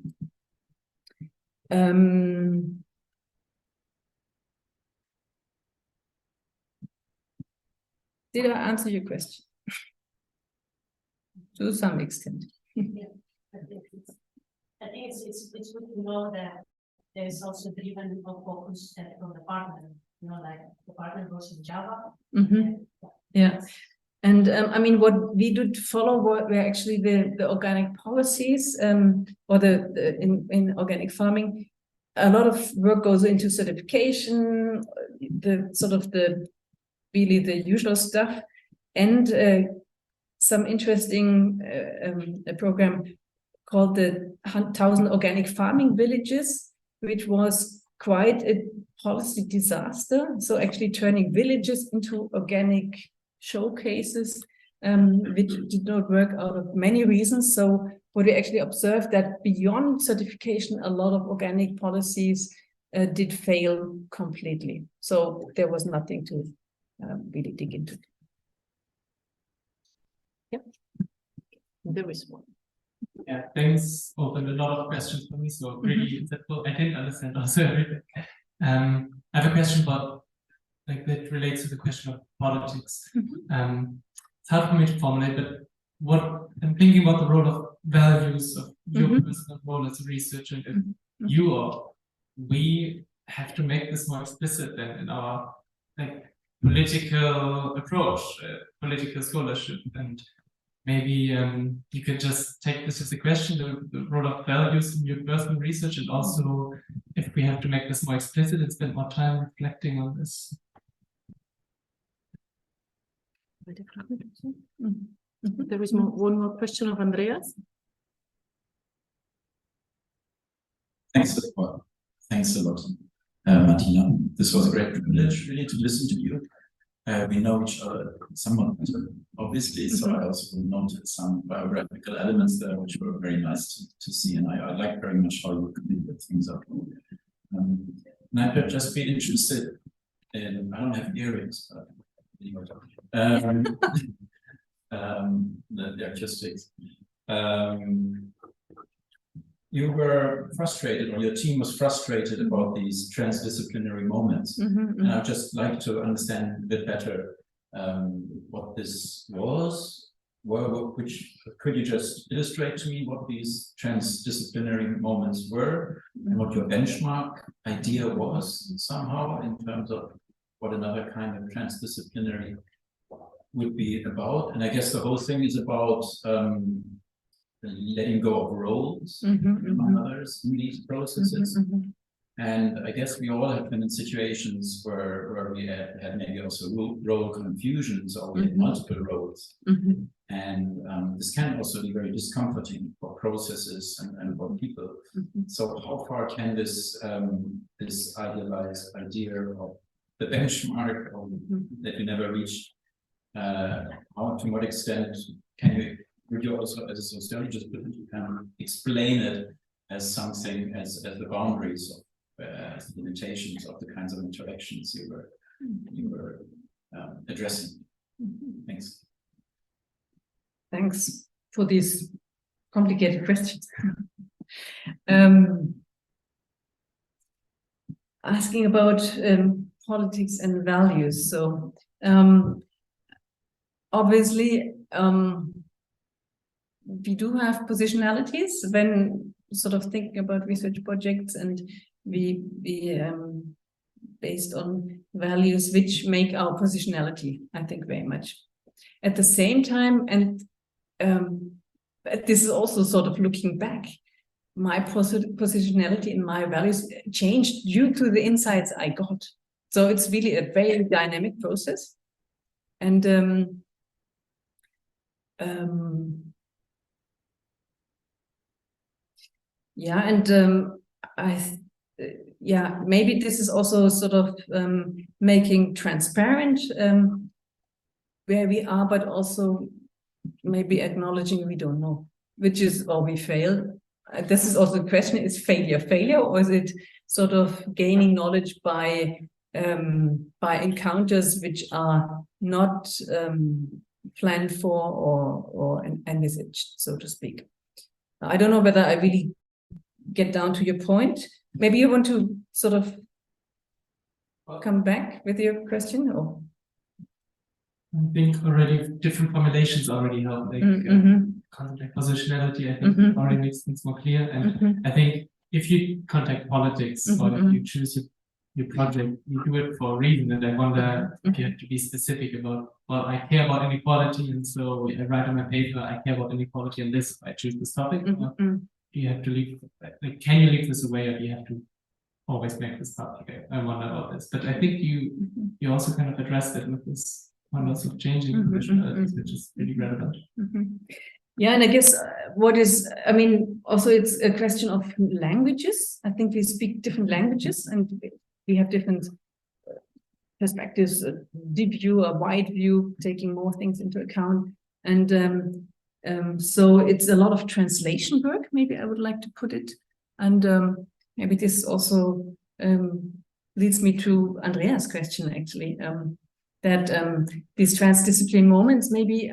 Did I answer your question? To some extent. Yeah, I think it's good to know that there's also driven of focus from the partner like department was in Java. Yeah. And I mean, what we did follow were actually the organic policies, or in organic farming. A lot of work goes into certification, really the usual stuff, and some interesting a program called the 1,000 Organic Farming Villages, which was quite a policy disaster. So actually turning villages into organic showcases, which did not work out of many reasons. So what we actually observed that beyond certification, a lot of organic policies did fail completely. So there was nothing to really dig into. Yep. There is one. Yeah, thanks. Opened a lot of questions for me, so really insightful. I didn't understand also everything. I have a question about, like, that relates to the question of politics. It's hard for me to formulate, but what I'm thinking about the role of values of your personal role as a researcher, and if you or we have to make this more explicit than in our like political approach, political scholarship, and maybe you could just take this as a question, the role of values in your personal research, and also if we have to make this more explicit and spend more time reflecting on this. There is one more question of Andreas. Thanks a lot, Martina. This was a great privilege, really, to listen to you. We know each other somewhat better, obviously, so I also noted some biographical elements there, which were very nice to see, and I like very much how you connected things up. And I'd just be interested in, I don't have earrings, but the acoustics. You were frustrated, or your team was frustrated about these transdisciplinary moments. And I'd just like to understand a bit better what this was. Which could you just illustrate to me what these transdisciplinary moments were, and what your benchmark idea was somehow in terms of what another kind of transdisciplinary would be about? And I guess the whole thing is about letting go of roles, among others, in these processes. And I guess we all have been in situations where we had maybe also role confusions, or we had multiple roles. And this can also be very discomforting for processes and for people. So how far can this idealized idea of the benchmark that you never reach, to what extent would you also, as a sociologist, explain it as something, as the boundaries of, as the limitations of the kinds of interactions you were addressing? Thanks. Thanks for these complicated questions. Asking about politics and values. So obviously, we do have positionalities when sort of thinking about research projects, and we based on values which make our positionality, I think, very much. At the same time, and this is also sort of looking back, my positionality and my values changed due to the insights I got. So it's really a very dynamic process. And yeah, and maybe this is also sort of making transparent where we are, but also maybe acknowledging we don't know, which is, or we failed. This is also the question: is failure, or is it sort of gaining knowledge by encounters which are not planned for or envisaged, so to speak? I don't know whether I really get down to your point. Maybe you want to sort of come back with your question, or? I think already different formulations already help, like contact positionality, I think already makes things more clear. And I think if you contact politics, or if you choose your your project, you do it for a reason, and I wonder if you have to be specific about, well, I care about inequality, and so I write on my paper, I care about inequality, and this, I choose this topic. Do you have to leave, like, can you leave this away, or do you have to always make this public? I wonder about this, but I think you also kind of addressed it with this wonders of changing conditionalities, which is really relevant. Yeah, and I guess I mean, also it's a question of languages. I think we speak different languages and we have different perspectives, a deep view, a wide view, taking more things into account. And so it's a lot of translation work, maybe I would like to put it. And maybe this also leads me to Andrea's question, actually, that these transdisciplinary moments maybe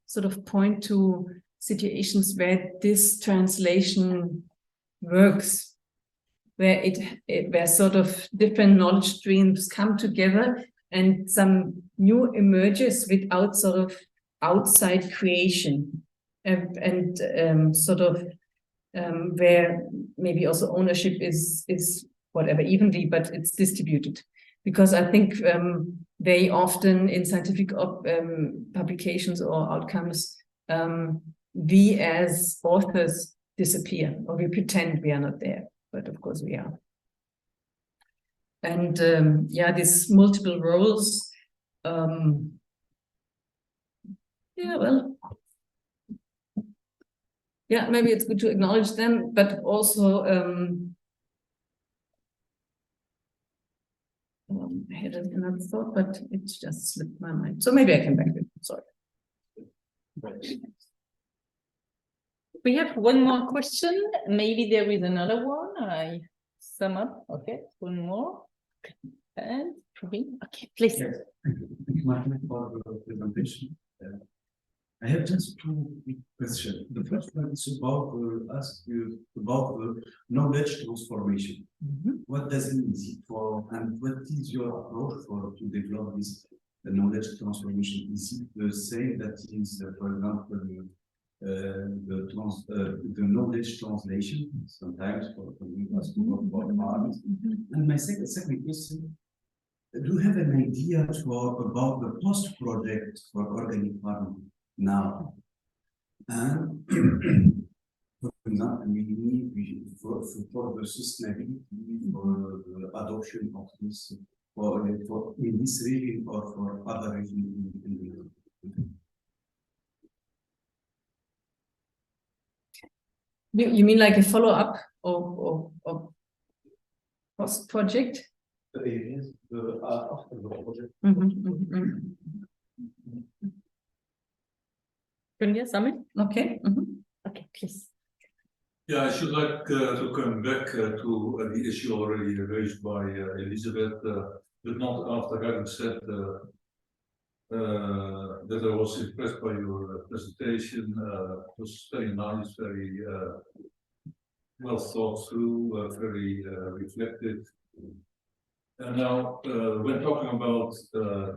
sort of point to situations where this translation works, where where sort of different knowledge streams come together and some new emerges without sort of outside creation, and sort of where maybe also ownership is whatever evenly, but it's distributed. Because I think they often in scientific publications or outcomes, we as authors disappear, or we pretend we are not there, but of course we are. And yeah, these multiple roles, yeah, well, yeah, maybe it's good to acknowledge them, but also I had another thought, but it just slipped my mind. So maybe I can back it. Sorry. We have one more question. Maybe there is another one. I sum up. Okay, one more. And okay, please. Yes. Thank you, Martina, for the presentation. I have just two big questions. The first one is about ask you about the knowledge transformation. What does it mean for, and what is your approach to develop this knowledge transformation? Is it the same that is, for example, the knowledge translation? Sometimes for us to talk about art. And my second question. Do you have an idea about the post-project for organic farming now? And for example, we need for the sustainability, for the adoption of this, for in this region or for other regions in the world. You mean like a follow-up or post-project? The areas after the project. Okay. Okay, please. Yeah, I should like to come back to the issue already raised by Elizabeth, but not after having said that I was impressed by your presentation. It was very nice, very well thought through, very reflective. And now, when talking about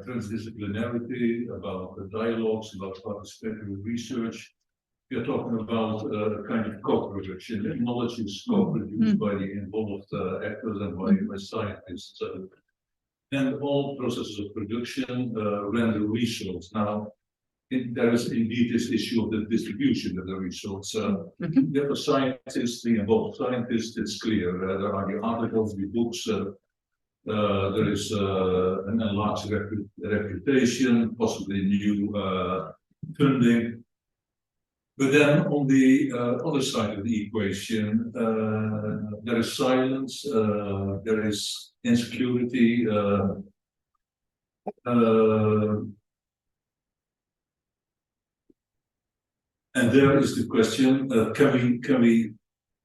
transdisciplinarity, about the dialogues, about participatory research, we are talking about a kind of co-production. Knowledge is co-produced by the involved actors and by scientists. And all processes of production render resource. Now, there is indeed this issue of the distribution of the resource. You have a scientist, the involved scientist, it's clear. There are the articles, the books, there is an enlarged reputation, possibly new funding. But then on the other side of the equation, there is silence, there is insecurity, and there is the question: can we?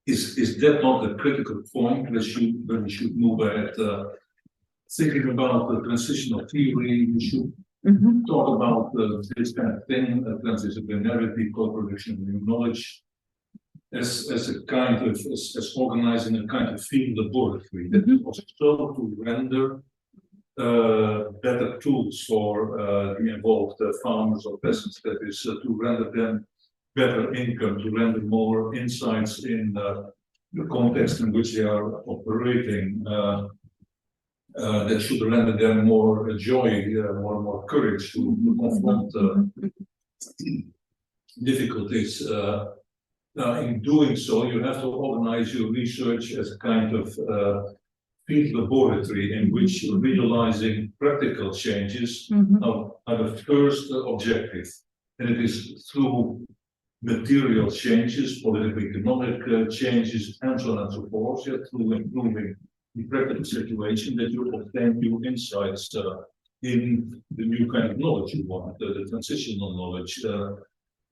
Is that not a critical point when we should move ahead? Thinking about the transitional theory, we should talk about this kind of thing, transdisciplinarity, co-production of new knowledge, as a kind of as organizing a kind of field laboratory that is also to render better tools for the involved farmers or peasants. That is to render them better income, to render more insights in the context in which they are operating. that should render them more joy, more courage to confront difficulties. In doing so, you have to organize your research as a kind of field laboratory in which realizing practical changes are the first objective. And it is through material changes, political economic changes, and so on and so forth, through improving the practical situation that you obtain new insights in the new kind of knowledge you want, the transitional knowledge.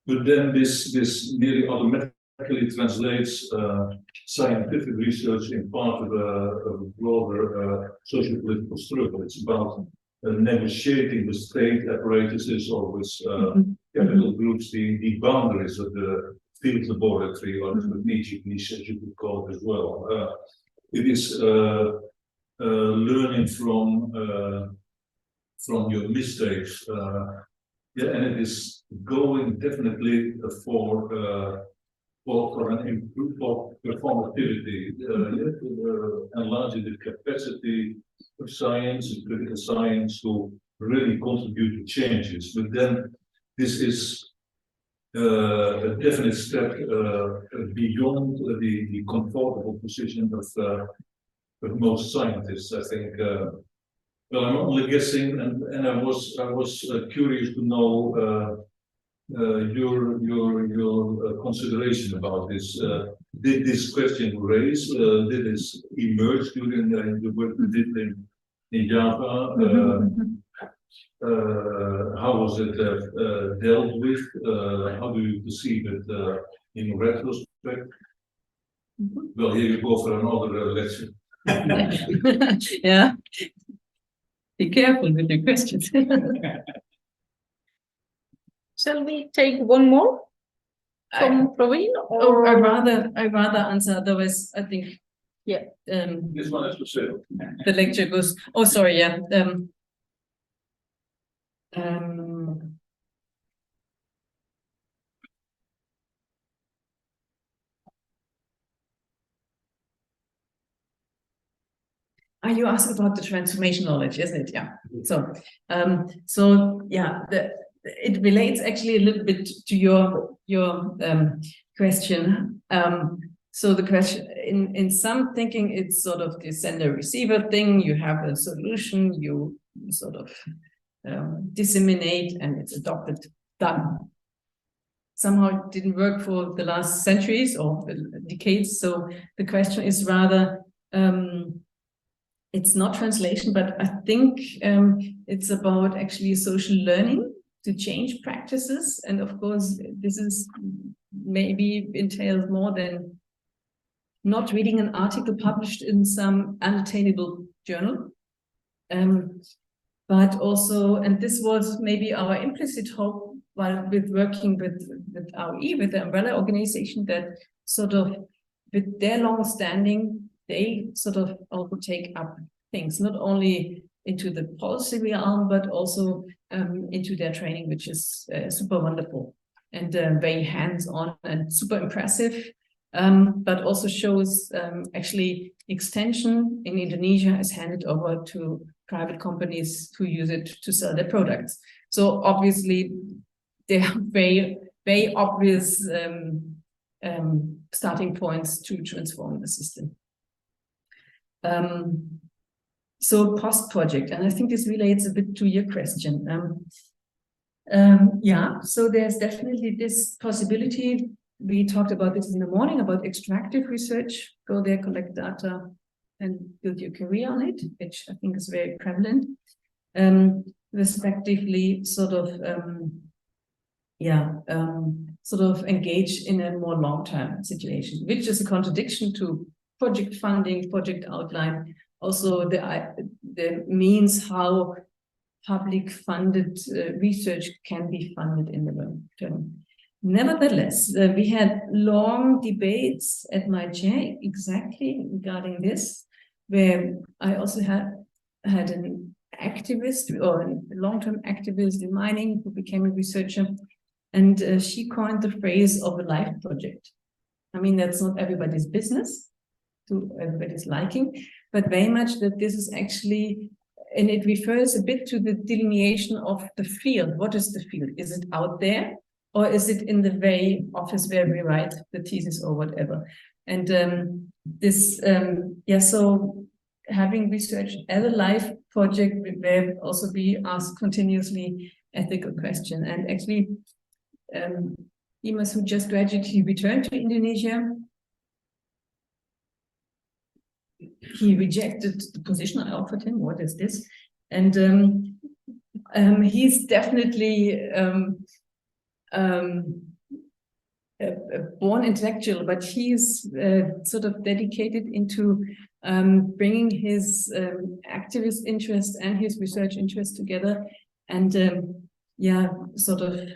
But then this nearly automatically translates scientific research in part of a broader socio-political struggle. It's about negotiating with state apparatuses or with capital groups the boundaries of the field laboratory or strategic niche, as you could call it as well. It is learning from your mistakes. And it is going definitely for an improved performativity, enlarging the capacity of science and critical science to really contribute to changes. But then this is a definite step beyond the comfortable position of most scientists, I think. Well, I'm only guessing, and I was curious to know your consideration about this. Did this question raise? Did this emerge during the work we did in Java? How was it dealt with? How do you perceive it in retrospect? Well, here you go for another lecture. Yeah. Be careful with your questions. Shall we take one more from Praveen? Or I rather answer. Otherwise, I think This one is for sale. the lecture goes. Oh, sorry. Yeah. You asked about the transformation knowledge, isn't it? Yeah. So yeah, it relates actually a little bit to your question. So the question in some thinking, it's sort of the sender-receiver thing. You have a solution, you sort of disseminate, and it's adopted, done. Somehow it didn't work for the last centuries or decades. So the question is rather. It's not translation, but I think it's about actually social learning to change practices. And of course, this is maybe entails more than not reading an article published in some unattainable journal. But also, and this was maybe our implicit hope while with working with RE, with the umbrella organization, that sort of with their long standing, they sort of also take up things, not only into the policy realm, but also into their training, which is super wonderful and very hands-on and super impressive, but also shows actually extension in Indonesia is handed over to private companies who use it to sell their products. So obviously, there are very, very obvious starting points to transform the system. So post-project, and I think this relates a bit to your question. Yeah, so there's definitely this possibility. We talked about this in the morning, about extractive research. Go there, collect data, and build your career on it, which I think is very prevalent. Respectively, sort of, sort of engage in a more long-term situation, which is a contradiction to project funding, project outline, also the means how public funded research can be funded in the long term. Nevertheless, we had long debates at my chair exactly regarding this, where I also had an activist or a long-term activist in mining who became a researcher, and she coined the phrase of a life project. I mean, that's not everybody's business, to everybody's liking, but very much that this is actually, and it refers a bit to the delineation of the field. What is the field? Is it out there, or is it in the very office where we write the thesis or whatever? And so having research as a life project where also we ask continuously ethical question. And actually, Dimas, who just graduated, he returned to Indonesia. He rejected the position I offered him. What is this? And he's definitely a born intellectual, but he's sort of dedicated into bringing his activist interest and his research interest together, and sort of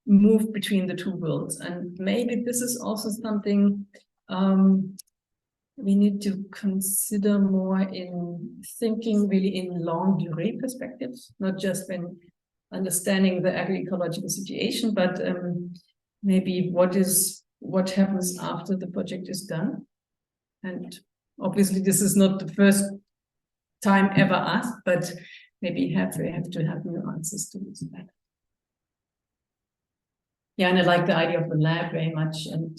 move between the two worlds. And maybe this is also something we need to consider more in thinking really in long durée perspectives, not just when understanding the agroecological situation, but maybe what happens after the project is done. And obviously this is not the first time ever asked, but maybe we have to have new answers to that. Yeah, and I like the idea of the lab very much, and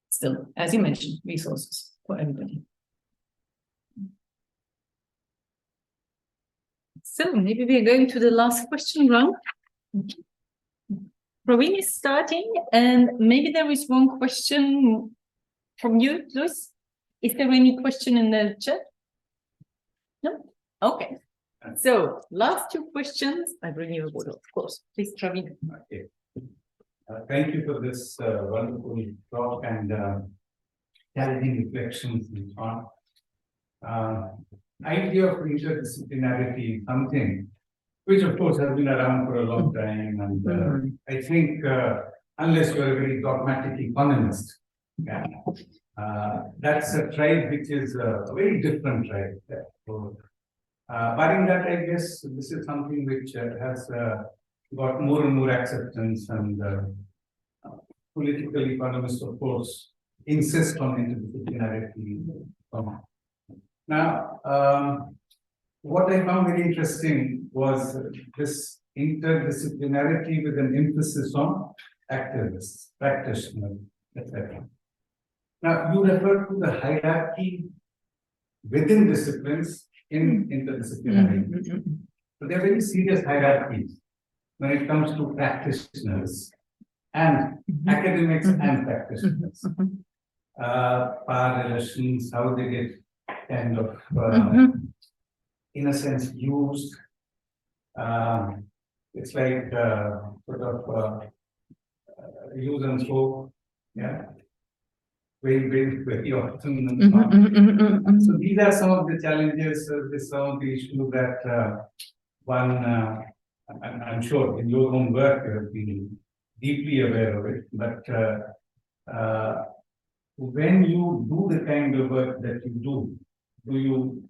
still, as you mentioned, resources for everybody. So maybe we are going to the last question round. Praveen is starting, and maybe there is one question from you, Luis. Is there any question in the chat? No? Okay. So last two questions. I bring you a water, of course. Please, Praveen. Okay. Thank you for this wonderful talk and challenging reflections and so on. Idea of interdisciplinarity is something which, of course, has been around for a long time, and I think unless you're a very dogmatic economist, that's a tribe which is a very different tribe. So, barring that, I guess this is something which has got more and more acceptance, and political economists, of course, insist on interdisciplinarity. Now, what I found very interesting was this interdisciplinarity with an emphasis on activists, practitioners, etc. Now, you refer to the hierarchy within disciplines in interdisciplinarity. So there are very serious hierarchies when it comes to practitioners and academics and practitioners. Power relations, how they get kind of, in a sense, used. It's like sort of use and throw, very often. And so these are some of the challenges, some of the issues that I'm sure in your own work you have been deeply aware of it, but when you do the kind of work that you do you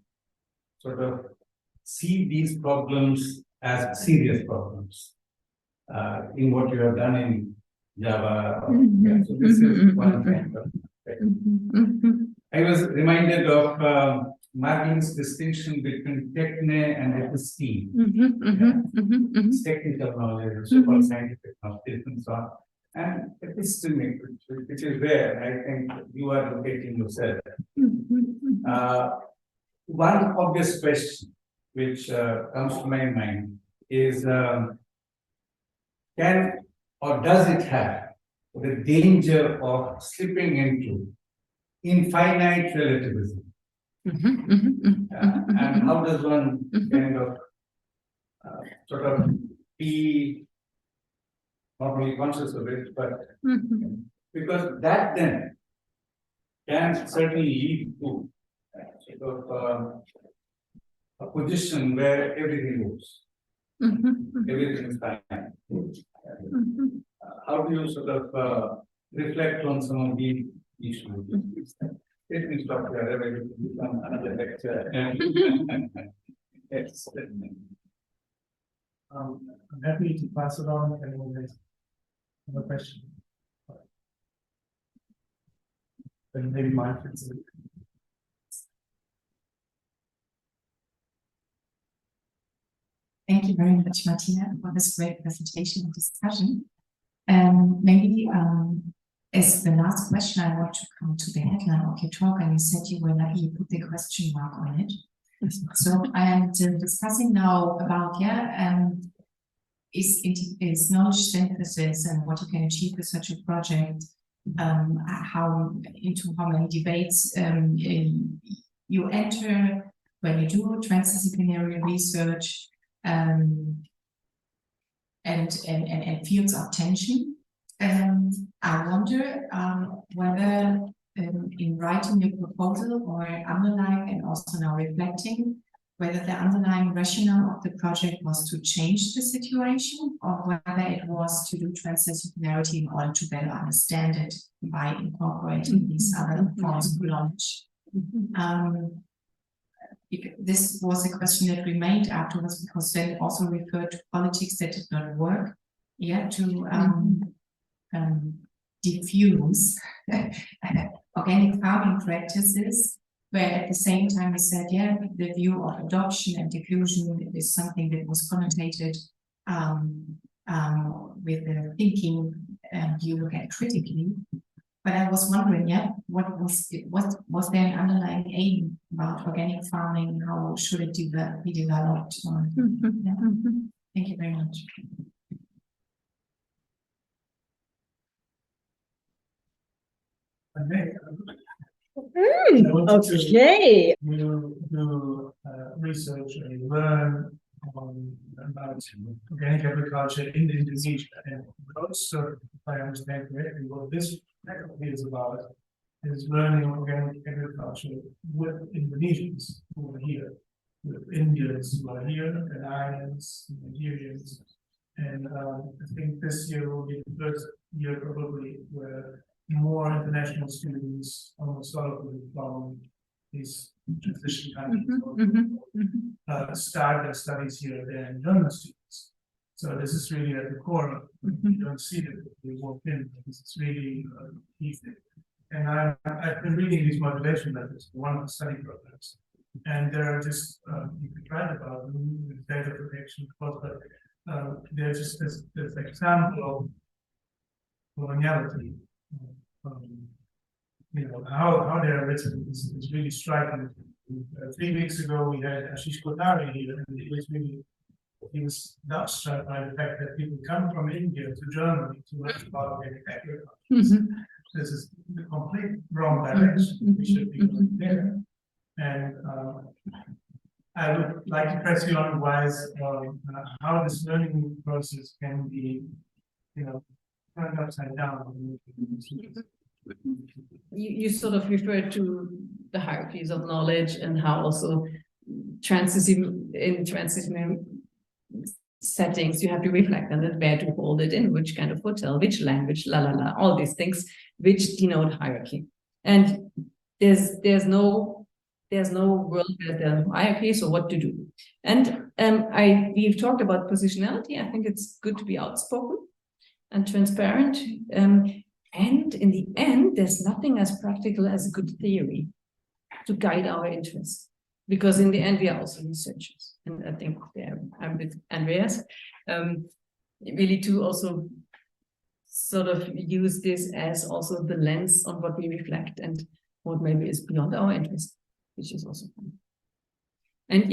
sort of see these problems as serious problems in what you have done in Java? So this is one kind of thing. I was reminded of Martin's distinction between techne and episteme. It's technical knowledge, so-called scientific knowledge, and so on. And epistemic, which is where I think you are locating yourself. One obvious question which comes to my mind is, can or does it have the danger of slipping into infinite relativism? And how does one kind of sort of be not really conscious of it, but because that then can certainly lead to sort of a position where everything goes, everything is fine. How do you sort of reflect on some of these issues? Let me stop here. I will become another lecture. Yes. I'm happy to pass it on if anyone has a question. then maybe mine fits in. Thank you very much, Martina, for this great presentation and discussion. Maybe as the last question, I want to come to the headline of your talk, and you said you were lucky you put the question mark on it. So I am discussing now about, is knowledge synthesis and what you can achieve with such a project, how many debates you enter when you do transdisciplinary research, and fields of tension. I wonder whether in writing your proposal or underlying and also now reflecting, whether the underlying rationale of the project was to change the situation or whether it was to do transdisciplinarity in order to better understand it by incorporating these other forms of knowledge. This was a question that remained afterwards because then it also referred to politics that did not work to diffuse organic farming practices, where at the same time we said, the view of adoption and diffusion is something that was connotated with the thinking you look at critically. But I was wondering, what was there an underlying aim about organic farming? How should it be developed? Thank you very much. Okay. You do research and learn about organic agriculture in Indonesia, and also, if I understand correctly, what this faculty is about is learning organic agriculture with Indonesians who are here, with Indians who are here, and Iranians, Nigerians, and I think this year will be the first year probably where more international students, almost all of them from these transition countries, start their studies here than German students. So this is really at the core. You don't see it if you walk in. This is really key thing. And I've been reading these motivation letters for one of the study programs, and they're just you can write about them, data protection, but they're just this example of coloniality. How they're written is really striking. 3 weeks ago, we had Ashish Kotari here, and he was struck by the fact that people come from India to Germany to learn about organic agriculture. This is the complete wrong direction. We should be going there. And I would like to press you on how this learning process can be, turned upside down. You sort of referred to the hierarchies of knowledge and how also in transdisciplinary settings you have to reflect on it, where to hold it in, which kind of hotel, which language, all these things which denote hierarchy. And there's no world where there's hierarchy, so what to do? And we've talked about positionality. I think it's good to be outspoken and transparent. And in the end, there's nothing as practical as a good theory to guide our interests. Because in the end, we are also researchers. And I think I'm with Andreas, really to also sort of use this as also the lens on what we reflect and what maybe is beyond our interest, which is also fun. And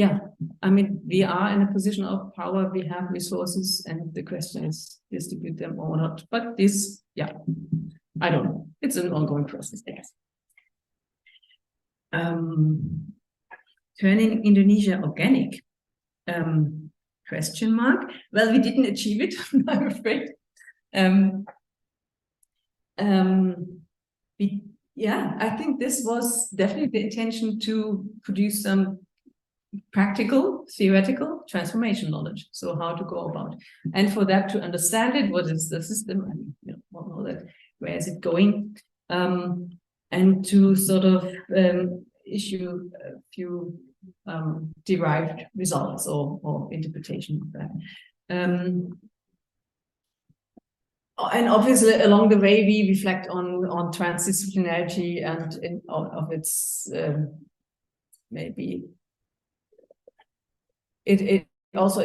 we are in a position of power, we have resources, and the question is distribute them or not. But this, I don't know. It's an ongoing process, I guess. Turning Indonesia organic, question mark. Well, we didn't achieve it, I'm afraid. I think this was definitely the intention to produce some practical, theoretical transformation knowledge. So how to go about. And for that to understand it, what is the system, and what know that, where is it going? And to sort of issue a few derived results or interpretation of that. And obviously, along the way, we reflect on transdisciplinarity and of its maybe it also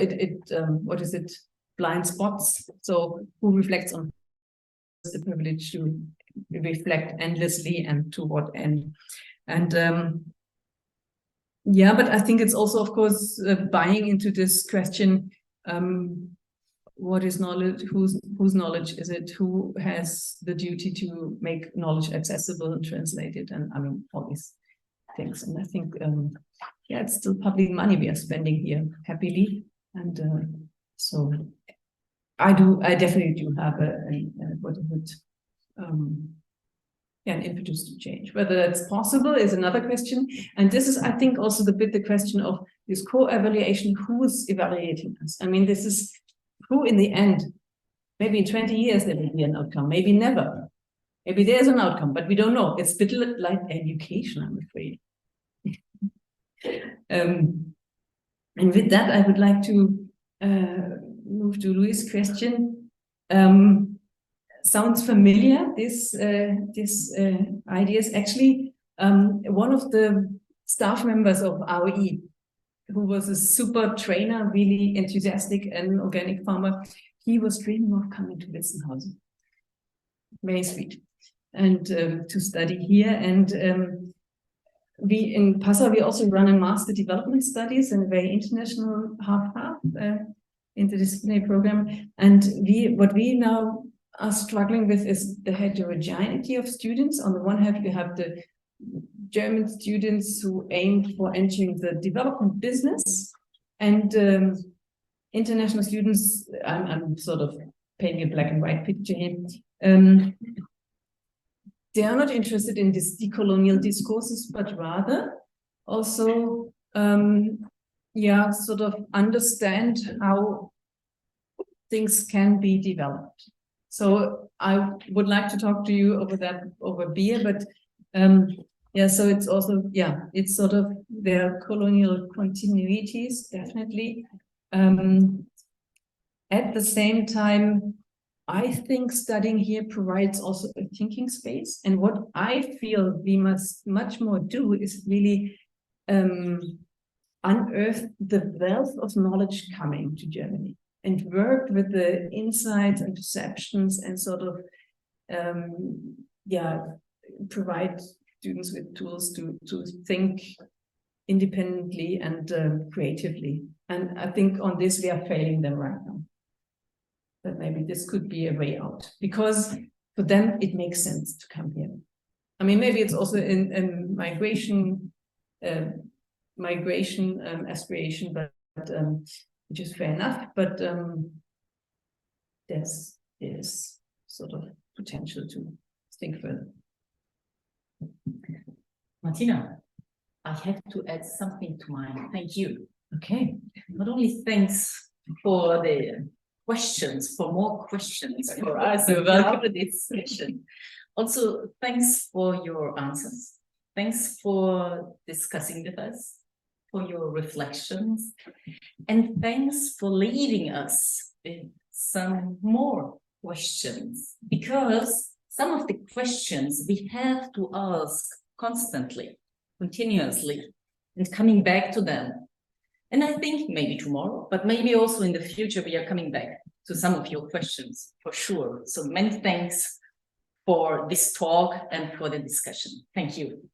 what is it, blind spots. So who reflects on the privilege to reflect endlessly and to what end? And yeah, but I think it's also, of course, buying into this question. What is knowledge? Whose knowledge is it? Who has the duty to make knowledge accessible and translate it? And I mean, all these things. And I think, yeah, it's still public money we are spending here happily. And so I definitely do have an impetus to change. Whether that's possible is another question. And this is, I think, also the question of this co-evaluation. Who's evaluating us? I mean, this is who in the end, maybe in 20 years there will be an outcome, maybe never. Maybe there's an outcome, but we don't know. It's a bit like education, I'm afraid. And with that, I would like to move to Louis' question. Sounds familiar, this idea is actually one of the staff members of AOI, who was a super trainer, really enthusiastic and organic farmer. He was dreaming of coming to Witzenhausen. Very sweet. And to study here. And we in Passau, we also run a master development studies and a very international half-half interdisciplinary program. And what we now are struggling with is the heterogeneity of students. On the one hand, we have the German students who aim for entering the development business, and international students, I'm sort of painting a black and white picture here. They are not interested in these decolonial discourses, but rather also, sort of understand how things can be developed. So I would like to talk to you over beer, but so it's also, it's sort of their colonial continuities, definitely. At the same time, I think studying here provides also a thinking space. And what I feel we must much more do is really unearth the wealth of knowledge coming to Germany and work with the insights and perceptions and sort of, provide students with tools to think independently and creatively. And I think on this, we are failing them right now. But maybe this could be a way out, because for them, it makes sense to come here. I mean, maybe it's also in migration aspiration, but which is fair enough. But there's sort of potential to think further. Martina, I have to add something to mine. Thank you. Okay. Not only thanks for the questions, for more questions for us about this session. Also, thanks for your answers. Thanks for discussing with us, for your reflections, and thanks for leading us with some more questions, because some of the questions we have to ask constantly, continuously, and coming back to them. And I think maybe tomorrow, but maybe also in the future, we are coming back to some of your questions for sure. So many thanks for this talk and for the discussion. Thank you.